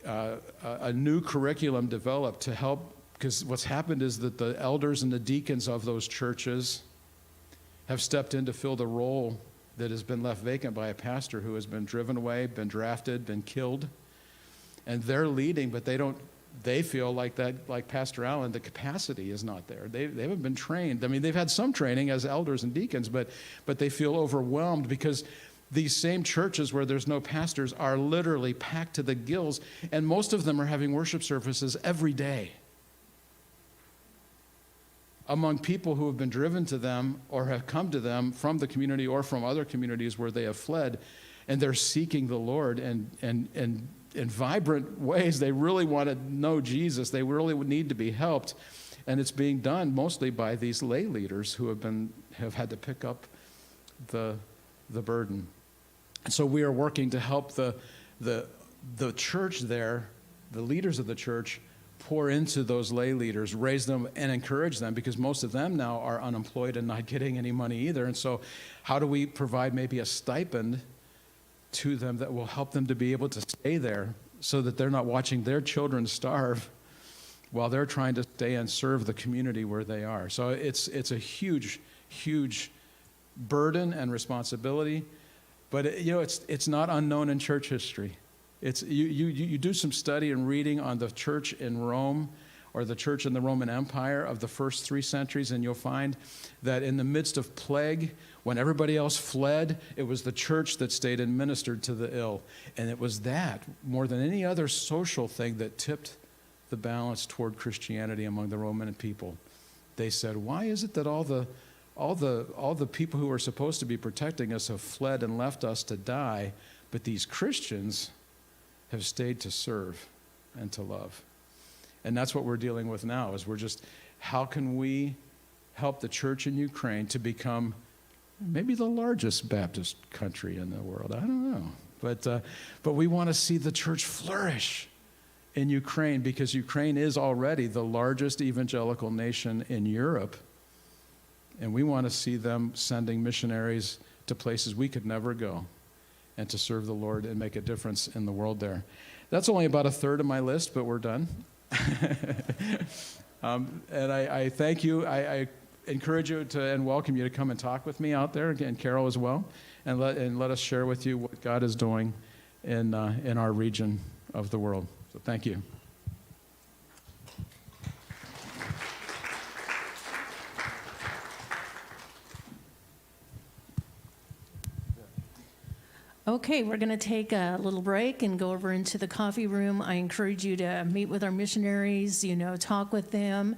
a new curriculum developed to help, because what's happened is that the elders and the deacons of those churches have stepped in to fill the role that has been left vacant by a pastor who has been driven away, been drafted, been killed. And they're leading, but they feel like Pastor Allen, the capacity is not there. They haven't been trained. I mean, they've had some training as elders and deacons, but they feel overwhelmed because these same churches where there's no pastors are literally packed to the gills, and most of them are having worship services every day among people who have been driven to them or have come to them from the community or from other communities where they have fled, and they're seeking the Lord and in vibrant ways. They really want to know Jesus. They really would need to be helped, and it's being done mostly by these lay leaders who have had to pick up the burden. And so we are working to help the church there, the leaders of the church, pour into those lay leaders, raise them and encourage them, because most of them now are unemployed and not getting any money either. And so how do we provide maybe a stipend to them that will help them to be able to stay there so that they're not watching their children starve while they're trying to stay and serve the community where they are. So it's a huge, huge burden and responsibility, but it's not unknown in church history. You do some study and reading on the church in Rome or the church in the Roman Empire of the first 3 centuries, and you'll find that in the midst of plague, when everybody else fled, it was the church that stayed and ministered to the ill. And it was that, more than any other social thing, that tipped the balance toward Christianity among the Roman people. They said, why is it that all the people who are supposed to be protecting us have fled and left us to die, but these Christians have stayed to serve and to love? And that's what we're dealing with now, is how can we help the church in Ukraine to become maybe the largest Baptist country in the world? I don't know. But we want to see the church flourish in Ukraine, because Ukraine is already the largest evangelical nation in Europe. And we want to see them sending missionaries to places we could never go, and to serve the Lord and make a difference in the world there. That's only about a third of my list, but we're done. And I thank you. I encourage you and welcome you to come and talk with me out there, and Carol as well, and let us share with you what God is doing in our region of the world. So thank you. Okay, we're going to take a little break and go over into the coffee room. I encourage you to meet with our missionaries, talk with them,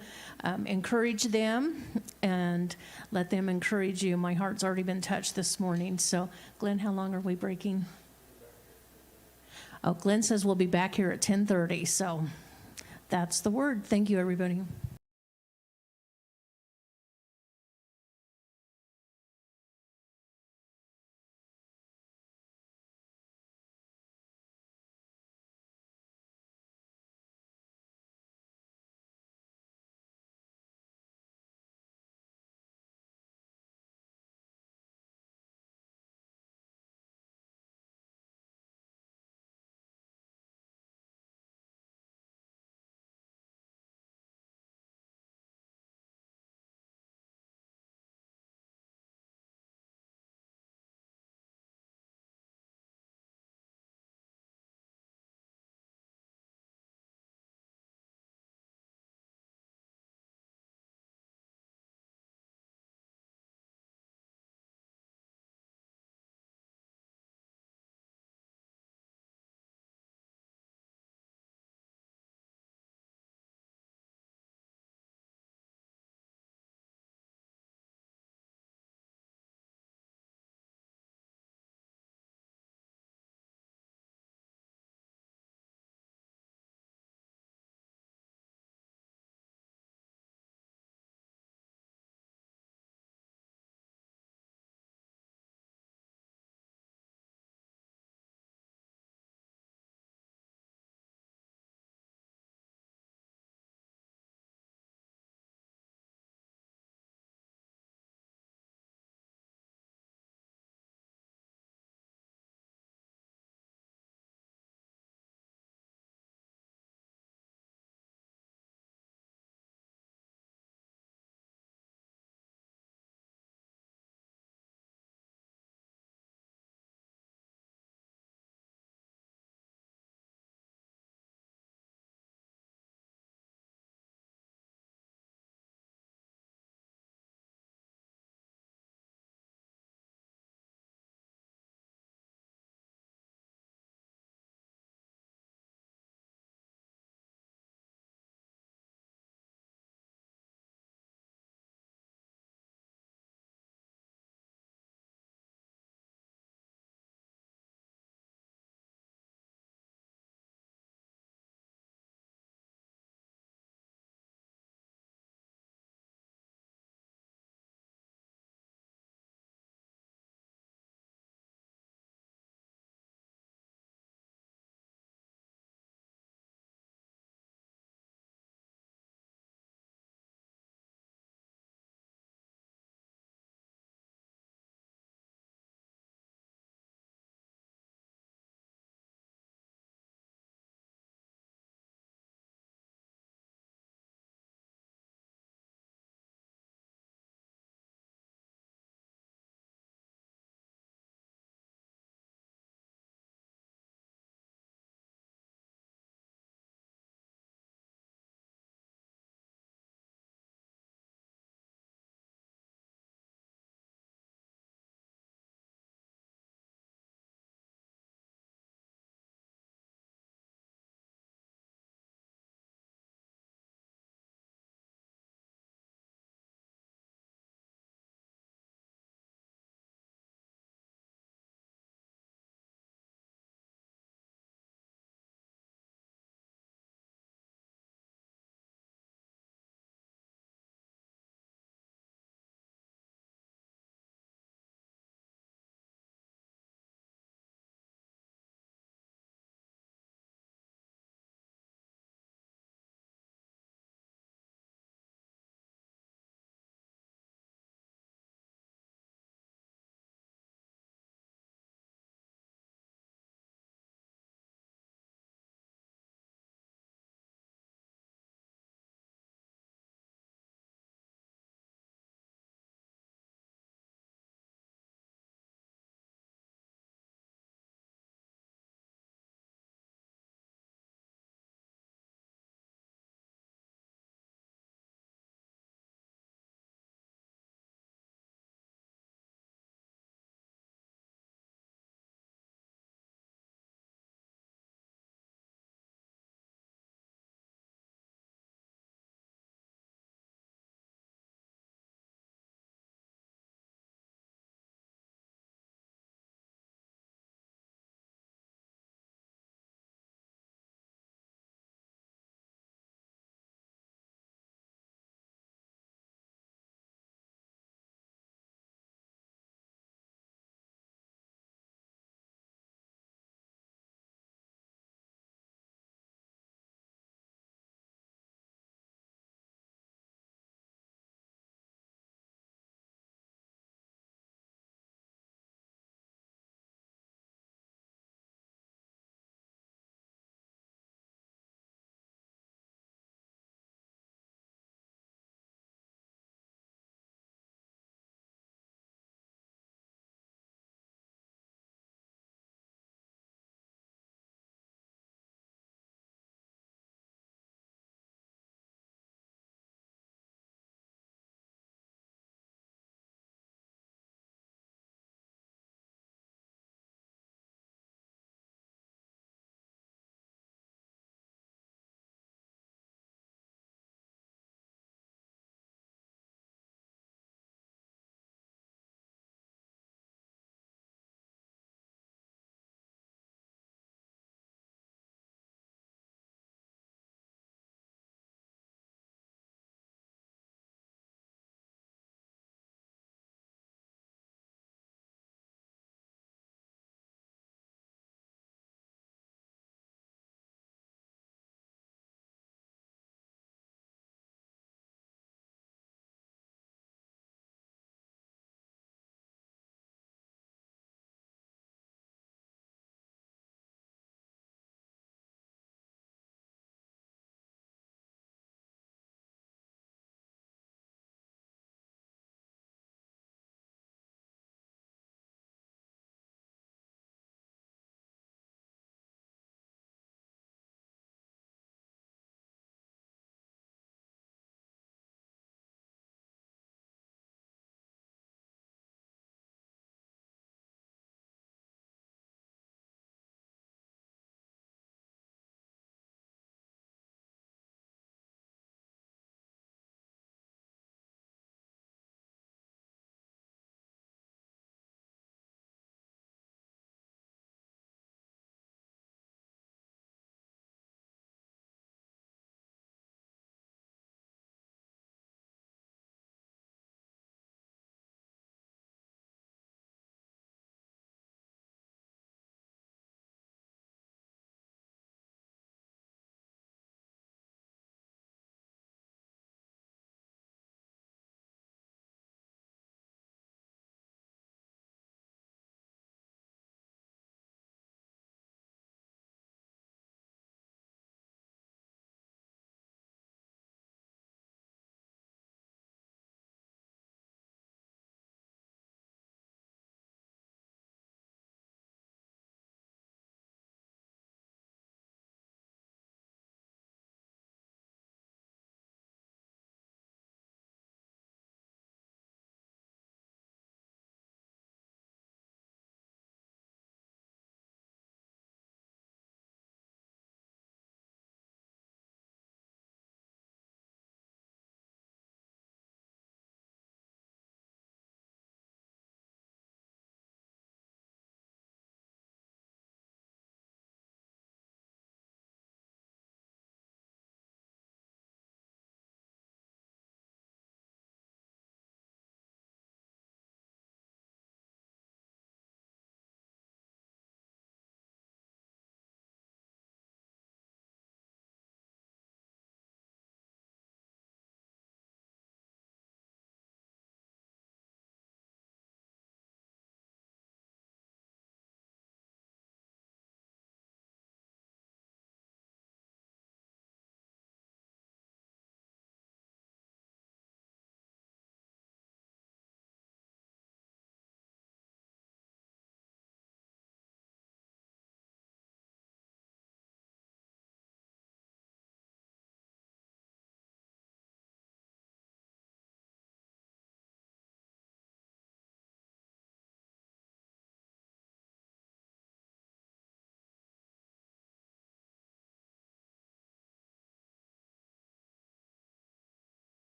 encourage them, and let them encourage you. My heart's already been touched this morning. So, Glenn, how long are we breaking? Oh, Glenn says we'll be back here at 10:30. So that's the word. Thank you, everybody.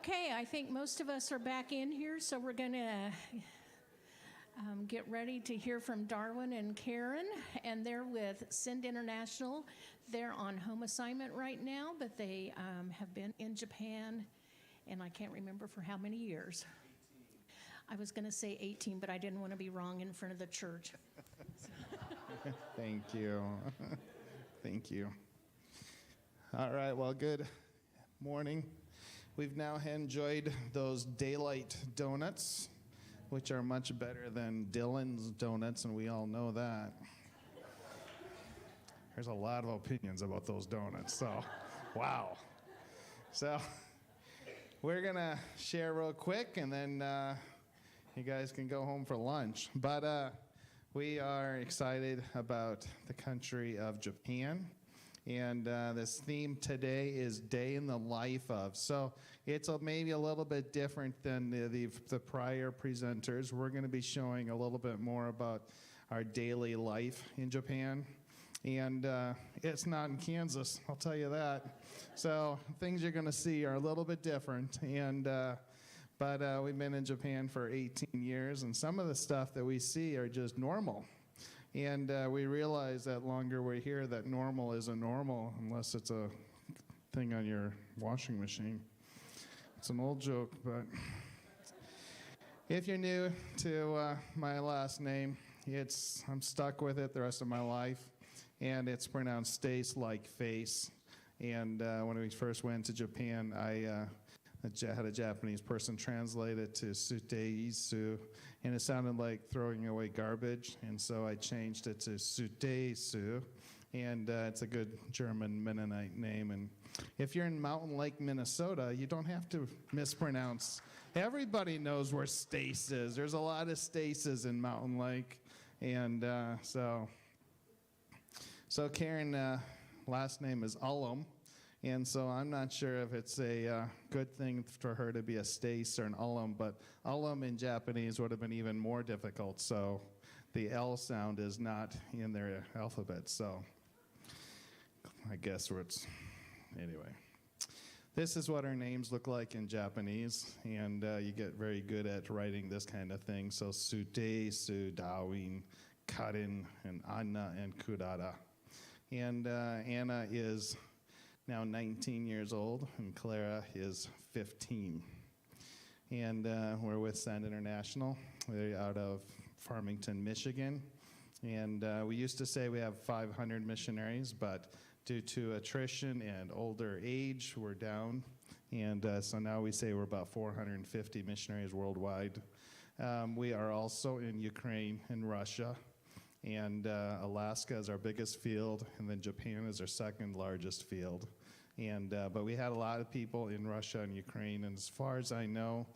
Okay, I think most of us are back in here, so we're going to get ready to hear from Darwin and Karen, and they're with Send International. They're on home assignment right now, but they have been in Japan, and I can't remember for how many years. 18. I was going to say 18, but I didn't want to be wrong in front of the church. Thank you. Thank you. All right, well, good morning. We've now enjoyed those daylight donuts, which are much better than Dylan's donuts, and we all know that. There's a lot of opinions about those donuts, so wow. So we're going to share real quick, and then you guys can go home for lunch. But we are excited about the country of Japan. And this theme today is Day in the Life of. So it's maybe a little bit different than the prior presenters. We're going to be showing a little bit more about our daily life in Japan. And it's not in Kansas, I'll tell you that. So things you're going to see are a little bit different. And but we've been in Japan for 18 years, and some of the stuff that we see are just normal. And we realize that longer we're here that normal isn't normal unless it's a thing on your washing machine. It's an old joke, but if you're new to my last name, I'm stuck with it the rest of my life, and it's pronounced Stace like face. And when we first went to Japan, I had a Japanese person translate it to suteisu, and it sounded like throwing away garbage, and so I changed it to suteisu, and it's a good German Mennonite name. And if you're in Mountain Lake, Minnesota, you don't have to mispronounce. Everybody knows where Stace is. There's a lot of Staces in Mountain Lake, and so Karen, last name is Ullum. And so I'm not sure if it's a good thing for her to be a Stace or an Ullum, but Ullum in Japanese would have been even more difficult. So the L sound is not in their alphabet. So I guess anyway. This is what our names look like in Japanese, and you get very good at writing this kind of thing. So Sute, Su, Dawin, Karin, and Anna, and Kurara. And Anna is now 19 years old, and Clara is 15. And we're with Send International. We're out of Farmington, Michigan. And we used to say we have 500 missionaries, but due to attrition and older age, we're down. And so now we say we're about 450 missionaries worldwide. We are also in Ukraine and Russia. And Alaska is our biggest field, and then Japan is our second largest field. And but we had a lot of people in Russia and Ukraine, and as far as I know,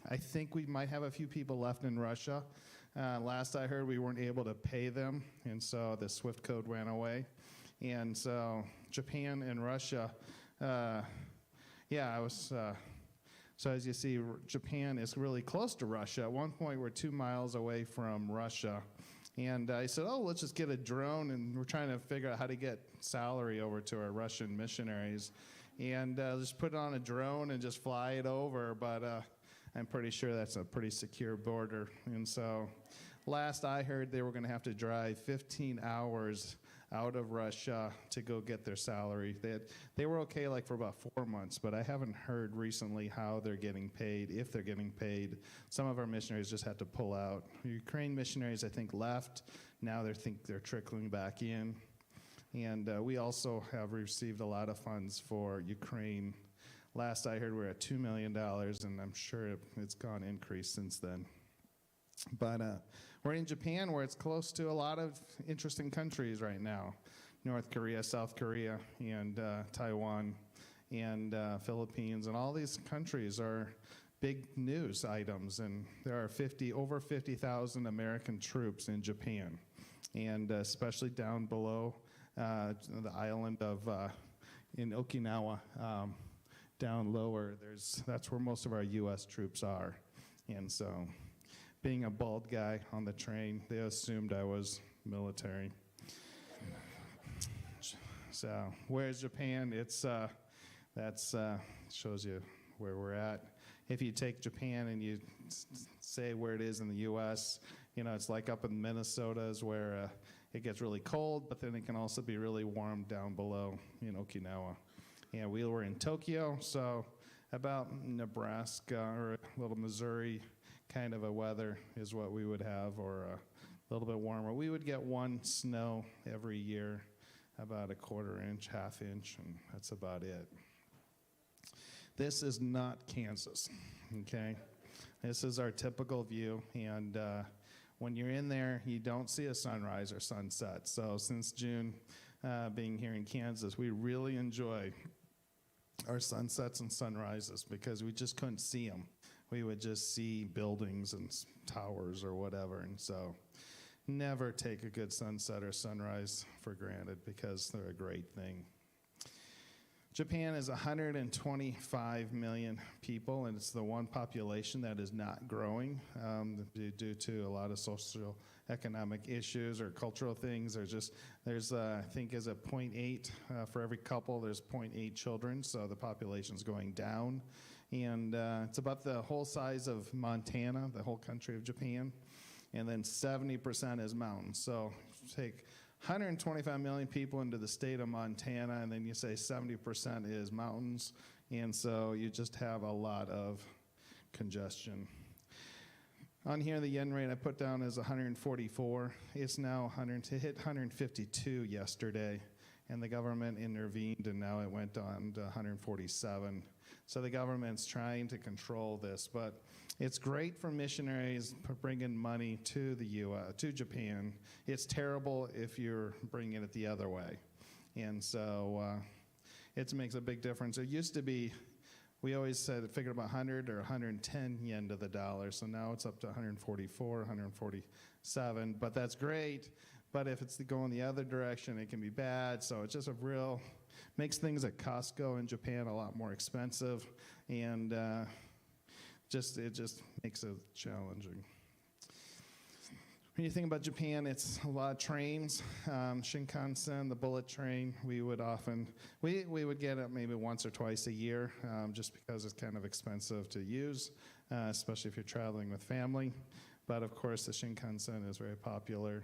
I think we might have a few people left in Russia. Last I heard, we weren't able to pay them, and so the SWIFT code went away. And so Japan and Russia, so as you see, Japan is really close to Russia. At one point, we're 2 miles away from Russia. And I said, let's just get a drone, and we're trying to figure out how to get salary over to our Russian missionaries. And just put it on a drone and just fly it over. But I'm pretty sure that's a pretty secure border. And so last I heard, they were going to have to drive 15 hours out of Russia to go get their salary. They were okay like for about 4 months, but I haven't heard recently how they're getting paid, if they're getting paid. Some of our missionaries just had to pull out. Ukraine missionaries, I think, left. Now they're trickling back in. And we also have received a lot of funds for Ukraine. Last I heard, we're at $2 million, and I'm sure it's gone increased since then. But we're in Japan, where it's close to a lot of interesting countries right now. North Korea, South Korea, and Taiwan, and Philippines. And all these countries are big news items. And there are over 50,000 American troops in Japan. And especially down below the island of in Okinawa, down lower, that's where most of our U.S. troops are. And so, being a bald guy on the train, they assumed I was military. So, where's Japan? That's shows you where we're at. If you take Japan and you say where it is in the U.S., it's like up in Minnesota is where it gets really cold, but then it can also be really warm down below in Okinawa. And we were in Tokyo, so about Nebraska or a little Missouri kind of a weather is what we would have, or a little bit warmer. We would get one snow every year, about a quarter inch, half inch, and that's about it. This is not Kansas, okay? This is our typical view, and when you're in there, you don't see a sunrise or sunset. So since June, being here in Kansas, we really enjoy our sunsets and sunrises because we just couldn't see them. We would just see buildings and towers or whatever, and so never take a good sunset or sunrise for granted because they're a great thing. Japan is 125 million people, and it's the one population that is not growing due to a lot of social economic issues or cultural things. There's I think is a 0.8 for every couple, there's 0.8 children, so the population's going down. And it's about the whole size of Montana, the whole country of Japan, and then 70% is mountains. So take 125 million people into the state of Montana, and then you say 70% is mountains, and so you just have a lot of congestion. On here, the yen rate I put down is 144. It's now it hit 152 yesterday, and the government intervened, and now it went on to 147. So the government's trying to control this, but it's great for missionaries bringing money to the U.S., to Japan. It's terrible if you're bringing it the other way, and so it makes a big difference. It used to be, we always said it figured about 100 or 110 yen to the dollar, so now it's up to 144, 147, but that's great. But if it's going the other direction, it can be bad. So it's just makes things at Costco in Japan a lot more expensive, and it just makes it challenging. When you think about Japan, it's a lot of trains. Shinkansen, the bullet train, we would get it maybe once or twice a year, just because it's kind of expensive to use, especially if you're traveling with family. But of course, the Shinkansen is very popular.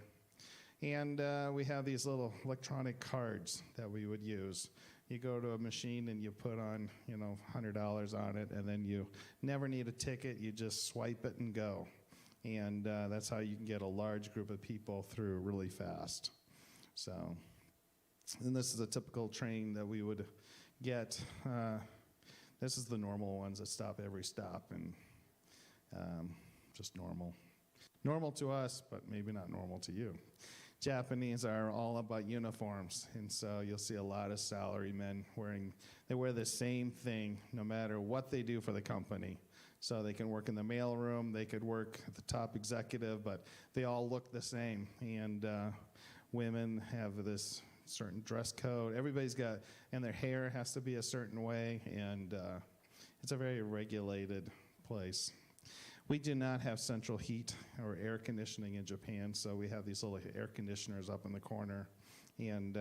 And we have these little electronic cards that we would use. You go to a machine and you put on, $100 on it, and then you never need a ticket. You just swipe it and go. And that's how you can get a large group of people through really fast. So, and this is a typical train that we would get. This is the normal ones that stop every stop, and just normal. Normal to us, but maybe not normal to you. Japanese are all about uniforms, and so you'll see a lot of salarymen they wear the same thing no matter what they do for the company. So they can work in the mailroom, they could work at the top executive, but they all look the same. And women have this certain dress code. And their hair has to be a certain way, and it's a very regulated place. We do not have central heat or air conditioning in Japan, so we have these little air conditioners up in the corner. And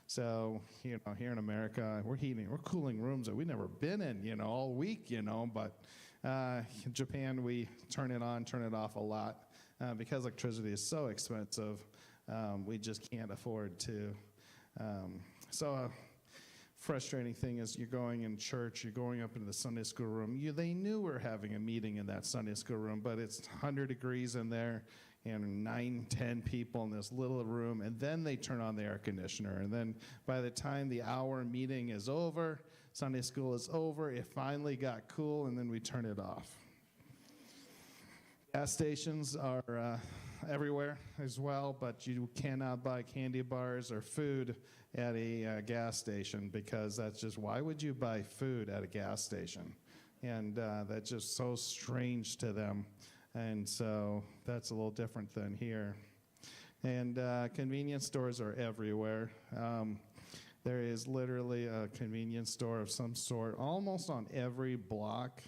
so, here in America, we're cooling rooms that we've never been in, all week, but in Japan, we turn it on, turn it off a lot. Because electricity is so expensive, we just can't afford to. Frustrating thing is you're going in church, you're going up into the Sunday school room. They knew we were having a meeting in that Sunday school room, but it's 100 degrees in there and 9, 10 people in this little room, and then they turn on the air conditioner. And then by the time the hour meeting is over, Sunday school is over, it finally got cool, and then we turn it off. Gas stations are everywhere as well, but you cannot buy candy bars or food at a gas station because that's just, why would you buy food at a gas station? And that's just so strange to them. And so that's a little different than here. And convenience stores are everywhere. There is literally a convenience store of some sort almost on every block.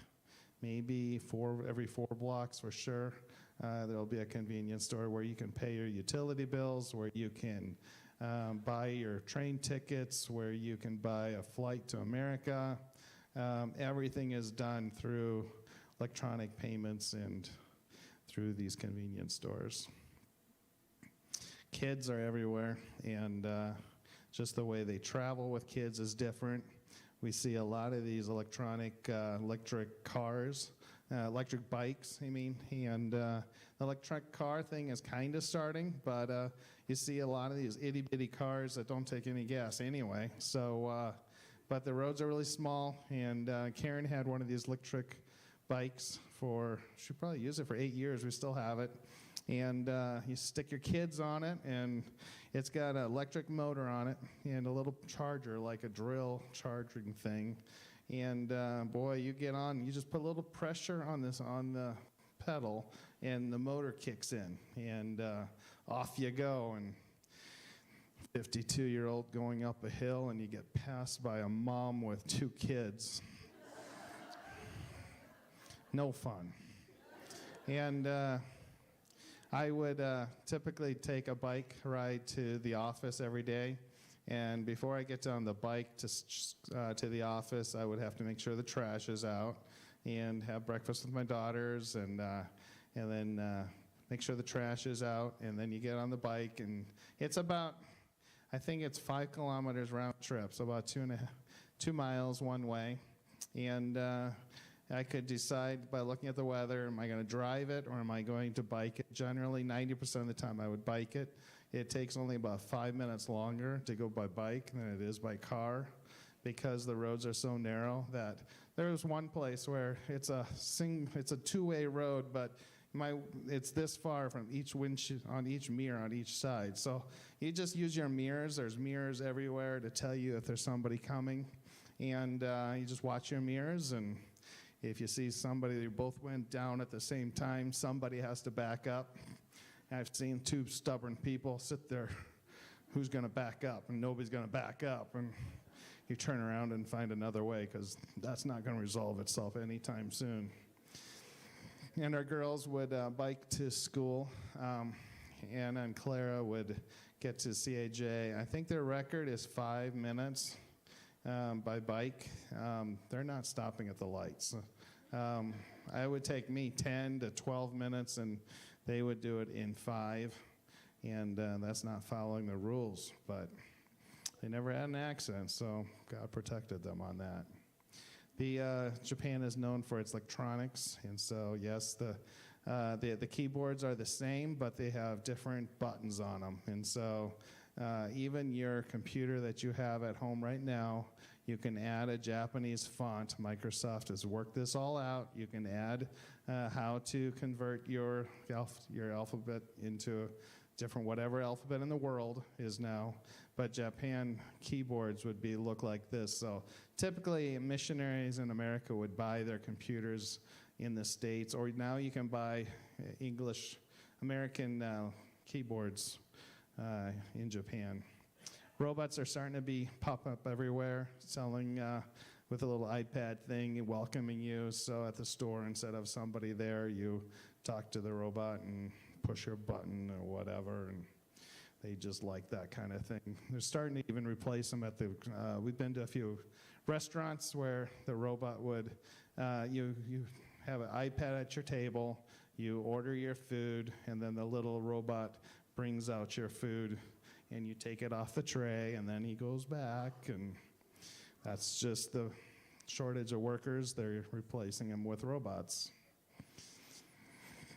Maybe every 4 blocks for sure. There'll be a convenience store where you can pay your utility bills, where you can buy your train tickets, where you can buy a flight to America. everything is done through electronic payments and through these convenience stores. Kids are everywhere, and just the way they travel with kids is different. We see a lot of these electric cars, electric bikes, and the electric car thing is kind of starting, but you see a lot of these itty-bitty cars that don't take any gas anyway. So, but the roads are really small, and Karen had one of these electric bikes she probably used it for 8 years. We still have it. And you stick your kids on it, and it's got an electric motor on it and a little charger, like a drill charging thing. And boy, you get on, you just put a little pressure on the pedal, and the motor kicks in, and off you go. And 52-year-old going up a hill, and you get passed by a mom with 2 kids. No fun. And I would typically take a bike ride to the office every day, and before I get on the bike to the office, I would have to make sure the trash is out and have breakfast with my daughters, and then make sure the trash is out, and then you get on the bike, and it's about, I think it's 5 kilometers round trip, so about 2 miles one way, and I could decide by looking at the weather, am I going to drive it or am I going to bike it? Generally, 90% of the time I would bike it. It takes only about 5 minutes longer to go by bike than it is by car because the roads are so narrow that there's one place where it's a 2-way road, but it's this far from each windshield, on each mirror on each side. So you just use your mirrors. There's mirrors everywhere to tell you if there's somebody coming. And you just watch your mirrors, and if you see somebody that both went down at the same time, somebody has to back up. I've seen 2 stubborn people sit there, who's going to back up? And nobody's going to back up. And you turn around and find another way because that's not going to resolve itself anytime soon. And our girls would bike to school. Anna and Clara would get to CAJ. I think their record is 5 minutes by bike. They're not stopping at the lights. It would take me 10 to 12 minutes, and they would do it in 5. And that's not following the rules. But they never had an accident, so God protected them on that. Japan is known for its electronics, and so yes, the keyboards are the same, but they have different buttons on them. And so even your computer that you have at home right now, you can add a Japanese font. Microsoft has worked this all out. You can add how to convert your alphabet into different, whatever alphabet in the world is now, but Japan keyboards would look like this. So typically missionaries in America would buy their computers in the States, or now you can buy American keyboards in Japan. Robots are starting to pop up everywhere, selling with a little iPad thing, welcoming you. So at the store, instead of somebody there, you talk to the robot and push your button or whatever, and they just like that kind of thing. They're starting to even replace them we've been to a few restaurants where the robot would, you have an iPad at your table, you order your food, and then the little robot brings out your food, and you take it off the tray, and then he goes back, and that's just the shortage of workers. They're replacing them with robots.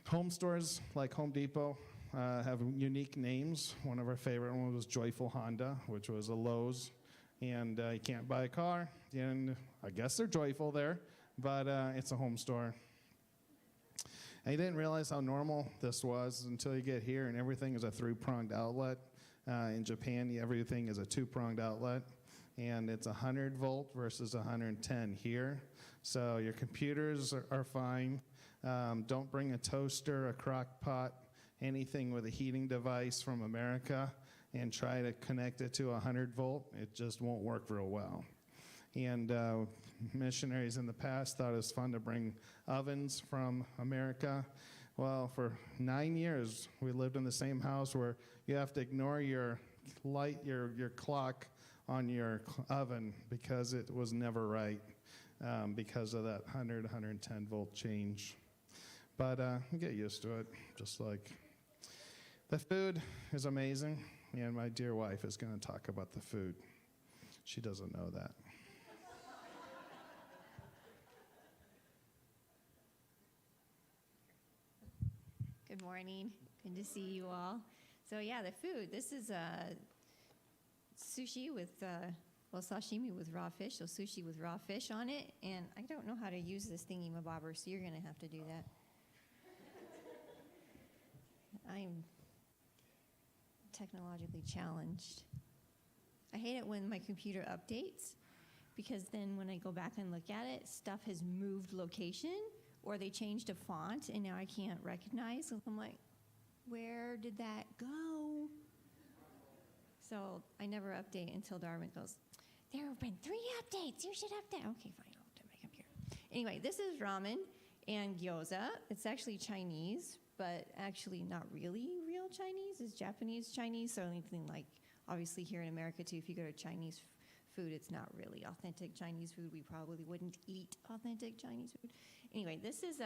Home stores like Home Depot have unique names. One of our favorite ones was Joyful Honda, which was a Lowe's. And you can't buy a car. And I guess they're joyful there, but it's a home store. I didn't realize how normal this was until you get here, and everything is a 3-pronged outlet. In Japan, everything is a 2-pronged outlet. And it's 100 volt versus 110 here. So your computers are fine. Don't bring a toaster, a crock pot, anything with a heating device from America and try to connect it to 100 volt. It just won't work real well. And missionaries in the past thought it was fun to bring ovens from America. Well, for 9 years, we lived in the same house where you have to ignore your light, your clock on your oven because it was never right. because of that 110 volt change. But you get used to it, just like. The food is amazing, and my dear wife is going to talk about the food. She doesn't know that. Good morning. Good to see you all. So yeah, the food. This is sushi with, sashimi with raw fish, so sushi with raw fish on it. And I don't know how to use this thingy-mabobber, so you're going to have to do that. I'm technologically challenged. I hate it when my computer updates, because then when I go back and look at it, stuff has moved location, or they changed a font, and now I can't recognize. So I'm like, where did that go? So I never update until Darwin goes, there have been 3 updates. You should update. Okay, fine. I'll update my computer. Anyway, this is ramen and gyoza. It's actually Chinese, but actually not really real Chinese. It's Japanese Chinese. So anything like, obviously here in America too, if you go to Chinese food, it's not really authentic Chinese food. We probably wouldn't eat authentic Chinese food. Anyway, this is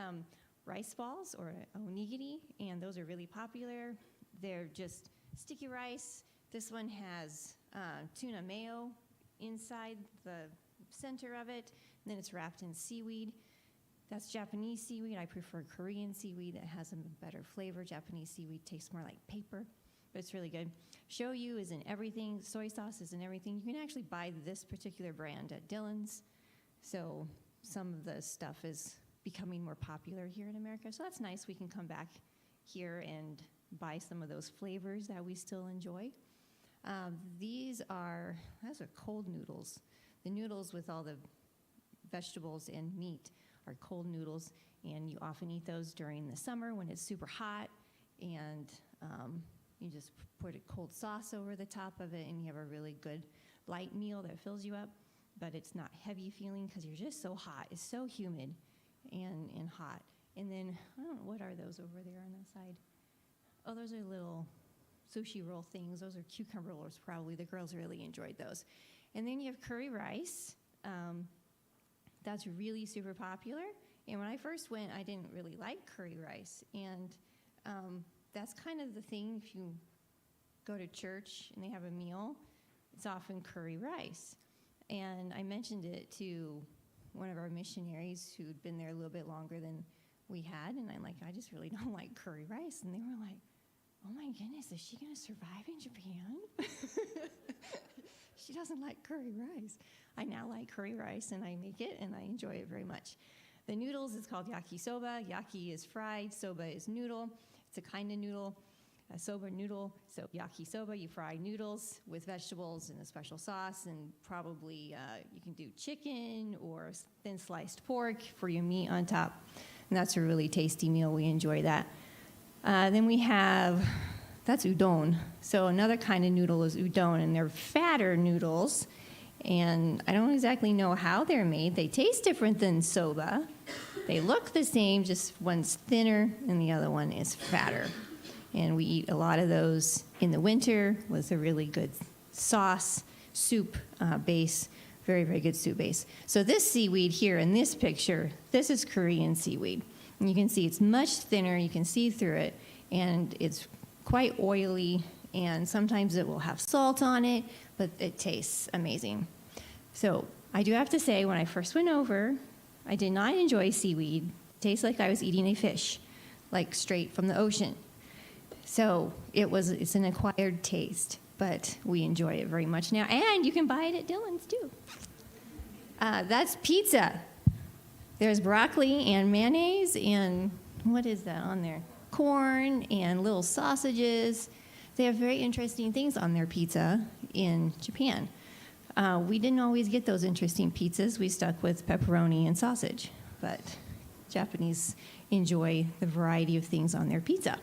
rice balls, or onigiri, and those are really popular. They're just sticky rice. This one has tuna mayo inside the center of it, and then it's wrapped in seaweed. That's Japanese seaweed. I prefer Korean seaweed that has a better flavor. Japanese seaweed tastes more like paper, but it's really good. Shoyu is in everything. Soy sauce is in everything. You can actually buy this particular brand at Dillon's. So some of the stuff is becoming more popular here in America. So that's nice. We can come back here and buy some of those flavors that we still enjoy. Those are cold noodles. The noodles with all the vegetables and meat are cold noodles, and you often eat those during the summer when it's super hot, and you just put a cold sauce over the top of it, and you have a really good light meal that fills you up, but it's not heavy feeling because you're just so hot. It's so humid and hot. And then, I don't know, what are those over there on the side? Oh, those are little sushi roll things. Those are cucumber rolls, probably. The girls really enjoyed those. And then you have curry rice. That's really super popular. And when I first went, I didn't really like curry rice. And that's kind of the thing. If you go to church and they have a meal, it's often curry rice. And I mentioned it to one of our missionaries who'd been there a little bit longer than we had. And I'm like, I just really don't like curry rice. And they were like, oh my goodness, is she going to survive in Japan? She doesn't like curry rice. I now like curry rice, and I make it, and I enjoy it very much. The noodles is called yakisoba. Yaki is fried, soba is noodle. It's a kind of noodle, a soba noodle. So yakisoba, you fry noodles with vegetables and a special sauce, and probably you can do chicken or thin sliced pork for your meat on top. And that's a really tasty meal. We enjoy that. Then we have, that's udon. So another kind of noodle is udon, and they're fatter noodles. And I don't exactly know how they're made. They taste different than soba. They look the same, just one's thinner and the other one is fatter. And we eat a lot of those in the winter with a really good sauce, soup base, very, very good soup base. So this seaweed here in this picture, this is Korean seaweed. And you can see it's much thinner, you can see through it, and it's quite oily, and sometimes it will have salt on it, but it tastes amazing. So I do have to say, when I first went over, I did not enjoy seaweed. It tastes like I was eating a fish, like straight from the ocean. So it's an acquired taste, but we enjoy it very much now. And you can buy it at Dillon's too. That's pizza. There's broccoli and mayonnaise and what is that on there? Corn and little sausages. They have very interesting things on their pizza in Japan. We didn't always get those interesting pizzas. We stuck with pepperoni and sausage, but Japanese enjoy the variety of things on their pizza.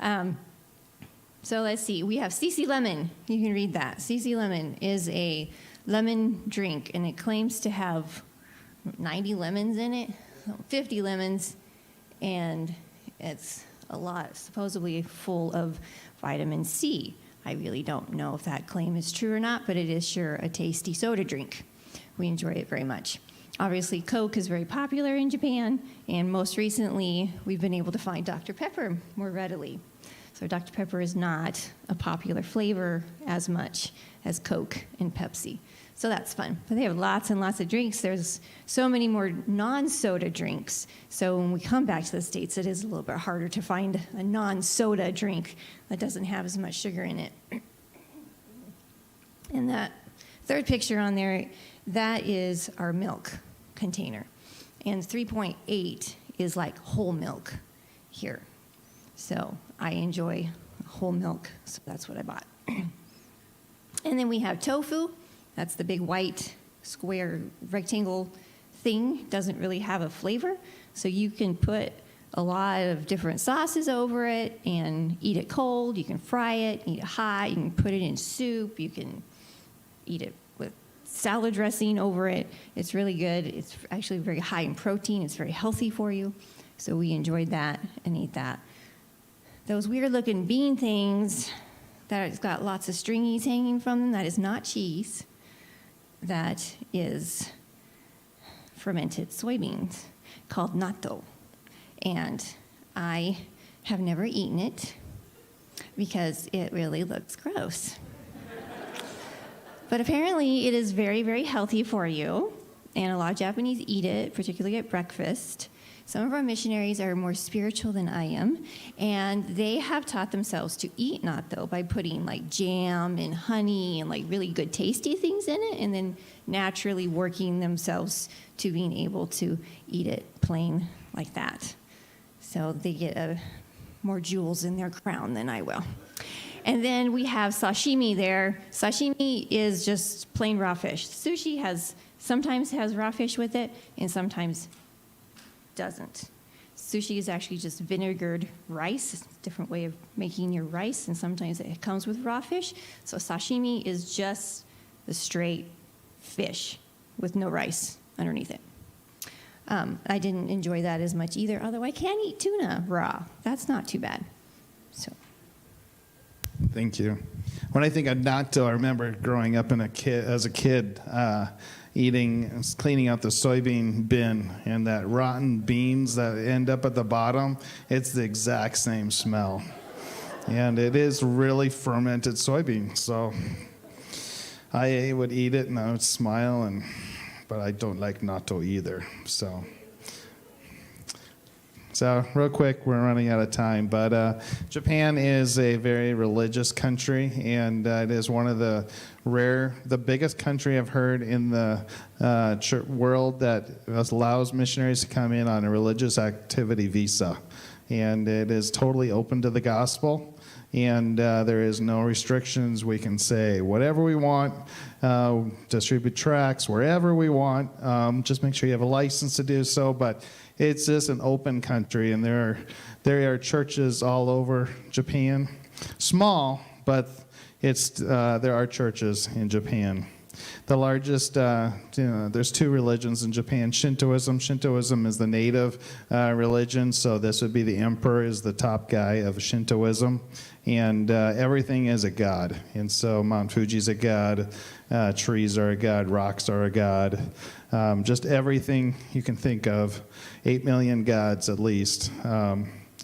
So let's see. We have CC Lemon. You can read that. CC Lemon is a lemon drink, and it claims to have 90 lemons in it, 50 lemons, and it's a lot, supposedly full of vitamin C. I really don't know if that claim is true or not, but it is sure a tasty soda drink. We enjoy it very much. Obviously, Coke is very popular in Japan, and most recently, we've been able to find Dr. Pepper more readily. So Dr. Pepper is not a popular flavor as much as Coke and Pepsi. So that's fun. But they have lots and lots of drinks. There's so many more non-soda drinks. So when we come back to the States, it is a little bit harder to find a non-soda drink that doesn't have as much sugar in it. And that third picture on there, that is our milk container. And 3.8 is like whole milk here. So I enjoy whole milk, so that's what I bought. And then we have tofu. That's the big white square rectangle thing. Doesn't really have a flavor, so you can put a lot of different sauces over it and eat it cold. You can fry it, eat it hot. You can put it in soup. You can eat it with salad dressing over it. It's really good. It's actually very high in protein. It's very healthy for you. So we enjoyed that and ate that. Those weird looking bean things that has got lots of stringies hanging from them, that is not cheese. That is fermented soybeans called natto. And I have never eaten it because it really looks gross. But apparently it is very, very healthy for you, and a lot of Japanese eat it, particularly at breakfast. Some of our missionaries are more spiritual than I am, and they have taught themselves to eat natto by putting like jam and honey and like really good tasty things in it, and then naturally working themselves to being able to eat it plain like that. So they get more jewels in their crown than I will. And then we have sashimi there. Sashimi is just plain raw fish. Sushi sometimes has raw fish with it, and sometimes doesn't. Sushi is actually just vinegared rice. It's a different way of making your rice, and sometimes it comes with raw fish. So sashimi is just the straight fish with no rice underneath it. I didn't enjoy that as much either, although I can eat tuna raw. That's not too bad. So. Thank you. When I think of natto, I remember growing up as a kid, cleaning out the soybean bin, and that rotten beans that end up at the bottom, it's the exact same smell. And it is really fermented soybean. So I would eat it and I would smile, but I don't like natto either. So real quick, we're running out of time, but Japan is a very religious country, and it is one of the biggest country I've heard in the world that allows missionaries to come in on a religious activity visa. And it is totally open to the gospel, and there is no restrictions. We can say whatever we want, distribute tracts wherever we want. Just make sure you have a license to do so, but it's just an open country, and there are churches all over Japan. Small, but there are churches in Japan. The largest, there's two religions in Japan. Shintoism is the native religion, so this would be the emperor is the top guy of Shintoism, and everything is a god. And so Mount Fuji's a god, trees are a god, rocks are a god, just everything you can think of. 8 million gods at least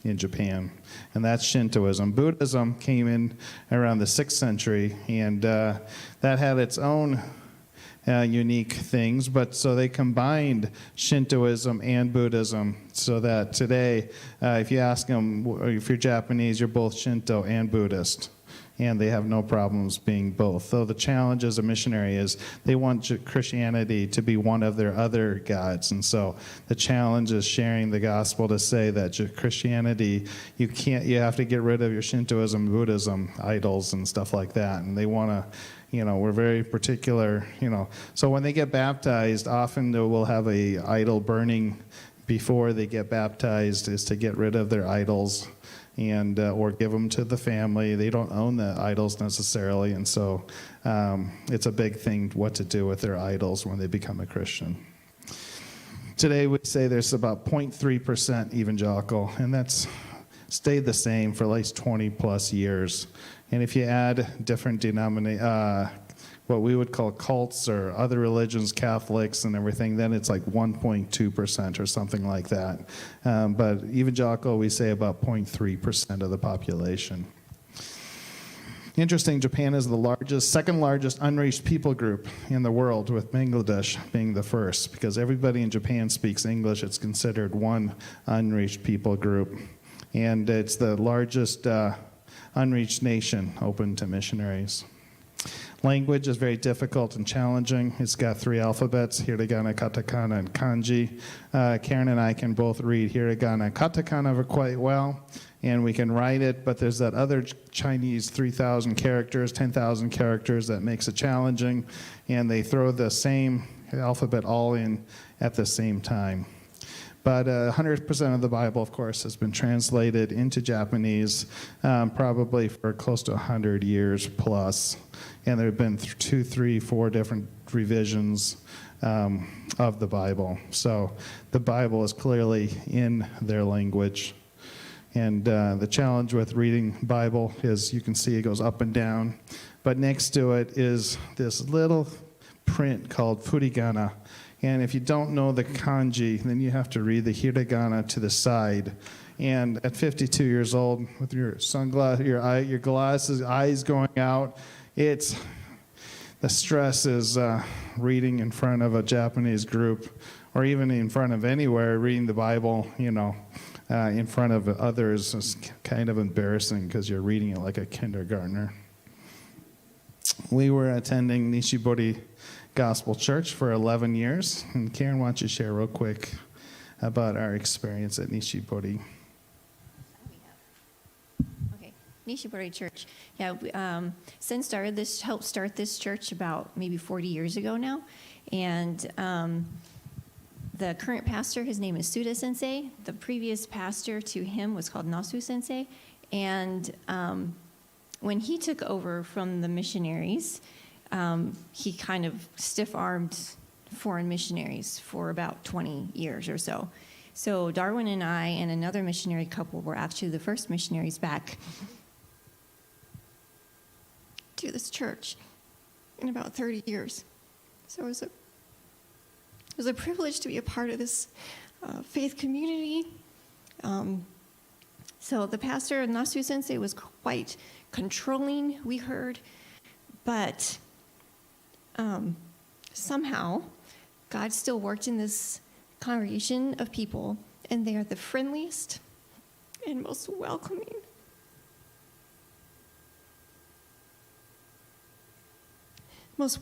in Japan, and that's Shintoism. Buddhism came in around the 6th century, and that had its own unique things, but so they combined Shintoism and Buddhism so that today, if you ask them, if you're Japanese, you're both Shinto and Buddhist, and they have no problems being both. So the challenge as a missionary is they want Christianity to be one of their other gods, and so the challenge is sharing the gospel to say that Christianity, you have to get rid of your Shintoism, Buddhism, idols and stuff like that, and they want to. We're very particular, So when they get baptized, often we'll have a idol burning before they get baptized, is to get rid of their idols and or give them to the family. They don't own the idols necessarily, and so it's a big thing what to do with their idols when they become a Christian. Today we say there's about 0.3% evangelical, and that's stayed the same for at least 20 plus years. And if you add different what we would call cults or other religions, Catholics and everything, then it's like 1.2% or something like that. But evangelical, we say about 0.3% of the population. Interesting, Japan is the second largest unreached people group in the world, with Bangladesh being the first. Because everybody in Japan speaks English, it's considered one unreached people group. And it's the largest unreached nation open to missionaries. Language is very difficult and challenging. It's got 3 alphabets, hiragana, katakana, and kanji. Karen and I can both read hiragana and katakana quite well, and we can write it, but there's that other Chinese 3,000 characters, 10,000 characters that makes it challenging, and they throw the same alphabet all in at the same time. But 100% of the Bible, of course, has been translated into Japanese probably for close to 100 years plus. And there have been 2, 3, 4 different revisions of the Bible. So the Bible is clearly in their language. And the challenge with reading Bible is, you can see it goes up and down. But next to it is this little print called furigana. And if you don't know the kanji, then you have to read the hiragana to the side. And at 52 years old, with your sunglasses, your glasses, eyes going out, the stress is reading in front of a Japanese group, or even in front of anywhere, reading the Bible, in front of others is kind of embarrassing because you're reading it like a kindergartner. We were attending Nishibori Gospel Church for 11 years. And Karen, why don't you share real quick about our experience at Nishibori? Okay, Nishibori Church. Yeah, Sen helped start this church about maybe 40 years ago now. And the current pastor, his name is Suda Sensei. The previous pastor to him was called Nasu Sensei. And when he took over from the missionaries, he kind of stiff-armed foreign missionaries for about 20 years or so. So Darwin and I and another missionary couple were actually the first missionaries back to this church in about 30 years. So it was a privilege to be a part of this faith community. So the pastor, Nasu Sensei, was quite controlling, we heard, but somehow God still worked in this congregation of people, and they are the friendliest and most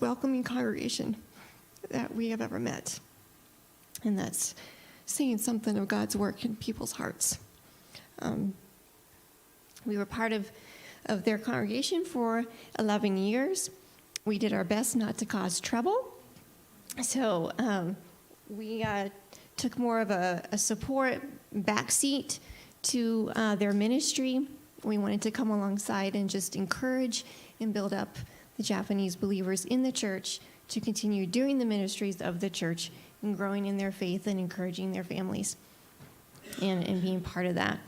welcoming congregation that we have ever met. And that's saying something of God's work in people's hearts. We were part of their congregation for 11 years. We did our best not to cause trouble. So we took more of a support backseat to their ministry. We wanted to come alongside and just encourage and build up the Japanese believers in the church to continue doing the ministries of the church and growing in their faith and encouraging their families and being part of that.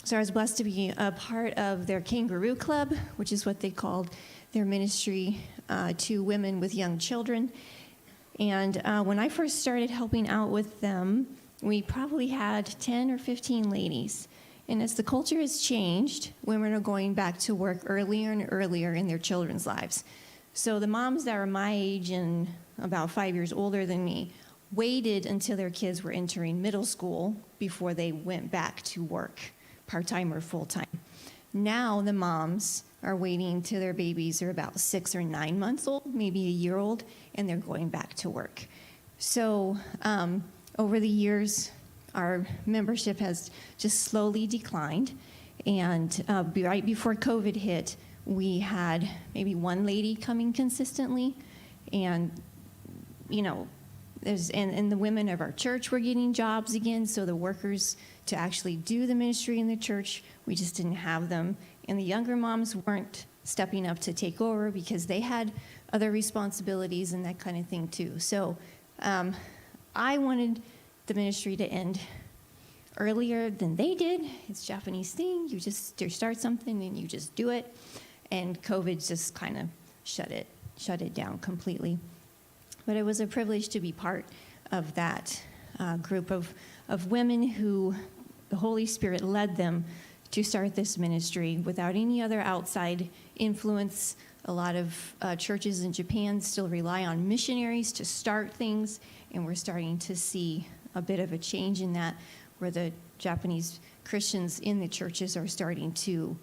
So I was blessed to be a part of their Kangaroo Club, which is what they called their ministry to women with young children. And when I first started helping out with them, we probably had 10 or 15 ladies. And as the culture has changed, women are going back to work earlier and earlier in their children's lives. So the moms that are my age and about 5 years older than me waited until their kids were entering middle school before they went back to work, part-time or full-time. Now the moms are waiting till their babies are about 6 or 9 months old, maybe a year old, and they're going back to work. So over the years, our membership has just slowly declined. And right before COVID hit, we had maybe one lady coming consistently. And, and the women of our church were getting jobs again, so the workers to actually do the ministry in the church, we just didn't have them. And the younger moms weren't stepping up to take over because they had other responsibilities and that kind of thing too. So I wanted the ministry to end earlier than they did. It's a Japanese thing. You start something and you just do it. And COVID just kind of shut it shut it down completely. But it was a privilege to be part of that group of women who the Holy Spirit led them to start this ministry without any other outside influence. A lot of churches in Japan still rely on missionaries to start things, and we're starting to see a bit of a change in that, where the Japanese Christians in the churches are starting to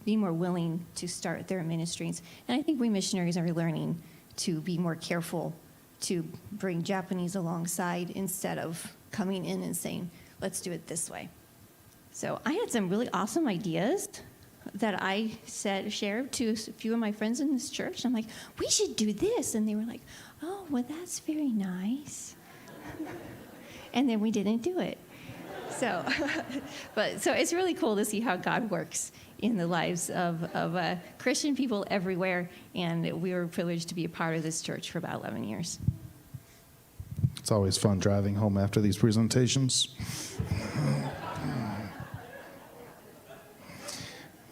be more willing to start their ministries. And I think we missionaries are learning to be more careful to bring Japanese alongside instead of coming in and saying, let's do it this way. So I had some really awesome ideas that I shared to a few of my friends in this church. I'm like, we should do this. And they were like, oh, well, that's very nice. And then we didn't do it. So it's really cool to see how God works in the lives of Christian people everywhere. And we were privileged to be a part of this church for about 11 years. It's always fun driving home after these presentations.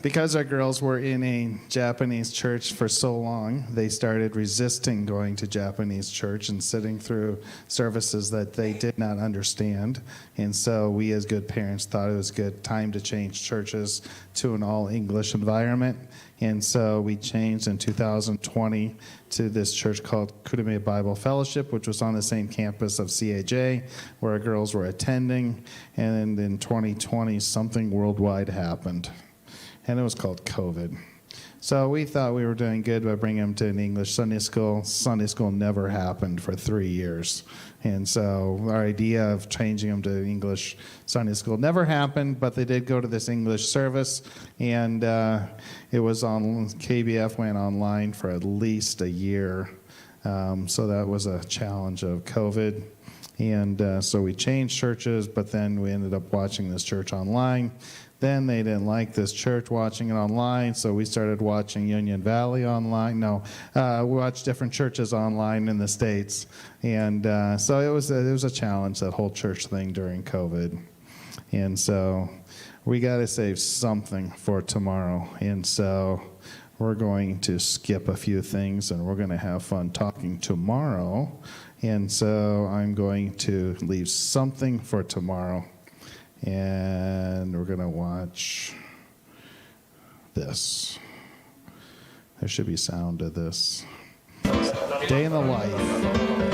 Because our girls were in a Japanese church for so long, they started resisting going to Japanese church and sitting through services that they did not understand. And so we as good parents thought it was a good time to change churches to an all-English environment. And so we changed in 2020 to this church called Kurame Bible Fellowship, which was on the same campus of CAJ, where our girls were attending. And in 2020, something worldwide happened. And it was called COVID. So we thought we were doing good by bringing them to an English Sunday school. Sunday school never happened for 3 years. And so our idea of changing them to English Sunday school never happened, but they did go to this English service. And it was on, KBF went online for at least a year. So that was a challenge of COVID. And so we changed churches, but then we ended up watching this church online. Then they didn't like this church watching it online, so we started watching Union Valley online. We watched different churches online in the States. And so it was a challenge, that whole church thing during COVID. And so we got to save something for tomorrow. And so we're going to skip a few things, and we're going to have fun talking tomorrow. And so I'm going to leave something for tomorrow. And we're going to watch this. There should be sound to this. Day in the life.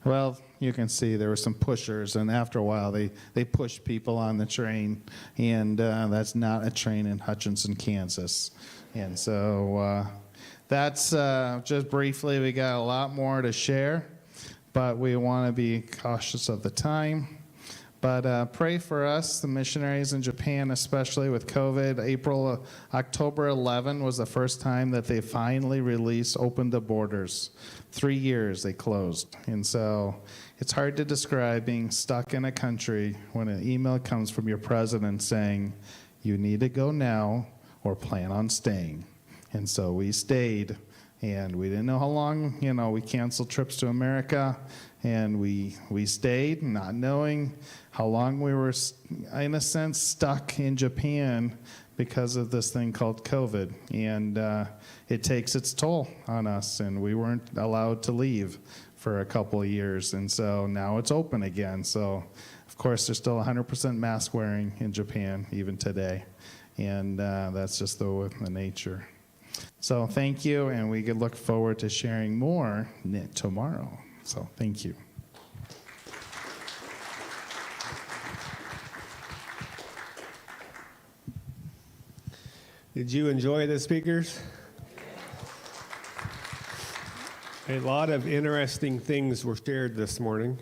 Well, you can see there were some pushers, and after a while they pushed people on the train, and that's not a train in Hutchinson, Kansas. And so that's just briefly. We got a lot more to share, but we want to be cautious of the time. But pray for us, the missionaries in Japan, especially with COVID. October 11 was the first time that they finally opened the borders. 3 years they closed. And so it's hard to describe being stuck in a country when an email comes from your president saying, you need to go now or plan on staying. And so we stayed, and we didn't know how long. We canceled trips to America, and we stayed, not knowing how long we were, in a sense, stuck in Japan because of this thing called COVID. And it takes its toll on us, and we weren't allowed to leave for a couple of years. And so now it's open again. So, of course, there's still 100% mask wearing in Japan, even today. And that's just the nature. So thank you, and we could look forward to sharing more tomorrow. So thank you. Did you enjoy the speakers? A lot of interesting things were shared this morning.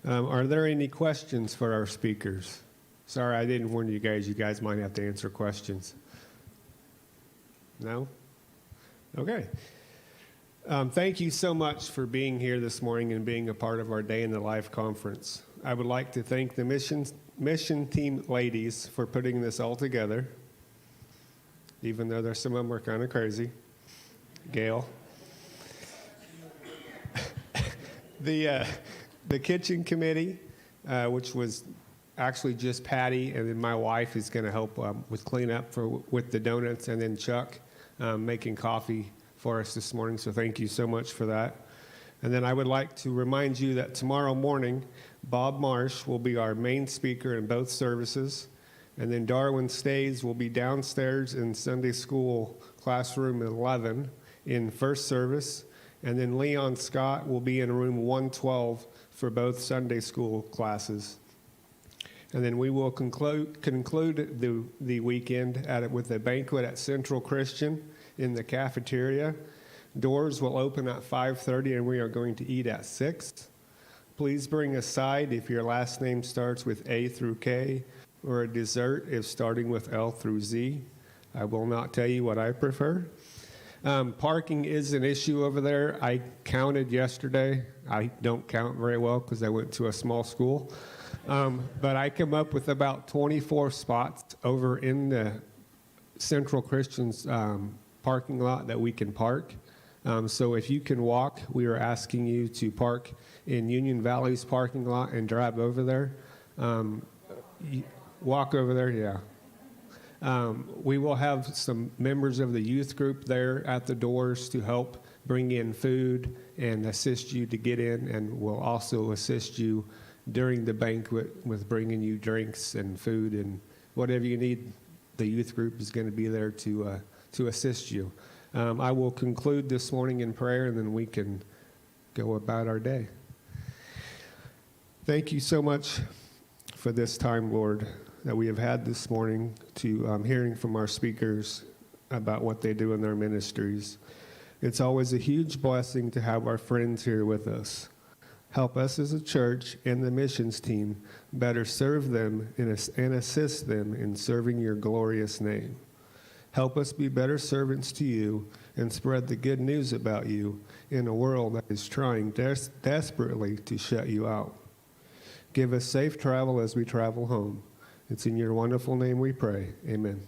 Are there any questions for our speakers? Sorry, I didn't warn you guys. You guys might have to answer questions. No? Okay. Thank you so much for being here this morning and being a part of our Day in the Life conference. I would like to thank the mission team ladies for putting this all together, even though some of them were kind of crazy. Gail. The kitchen committee, which was actually just Patty, and then my wife is going to help with cleanup with the donuts, and then Chuck making coffee for us this morning. So thank you so much for that. And then I would like to remind you that tomorrow morning, Bob Marsh will be our main speaker in both services. And then Darwin Stays will be downstairs in Sunday school classroom 11 in first service. And then Leon Scott will be in room 112 for both Sunday school classes. And then we will conclude the weekend with a banquet at Central Christian in the cafeteria. Doors will open at 5:30, and we are going to eat at 6. Please bring a side if your last name starts with A through K, or a dessert if starting with L through Z. I will not tell you what I prefer. Parking is an issue over there. I counted yesterday. I don't count very well because I went to a small school. But I come up with about 24 spots over in the Central Christian's parking lot that we can park. So if you can walk, we are asking you to park in Union Valley's parking lot and drive over there. Walk over there, yeah. We will have some members of the youth group there at the doors to help bring in food and assist you to get in, and will also assist you during the banquet with bringing you drinks and food and whatever you need. The youth group is going to be there to assist you. I will conclude this morning in prayer, and then we can go about our day. Thank you so much for this time, Lord, that we have had this morning to hearing from our speakers about what they do in their ministries. It's always a huge blessing to have our friends here with us. Help us as a church and the missions team better serve them and assist them in serving your glorious name. Help us be better servants to you and spread the good news about you in a world that is trying desperately to shut you out. Give us safe travel as we travel home. It's in your wonderful name we pray. Amen.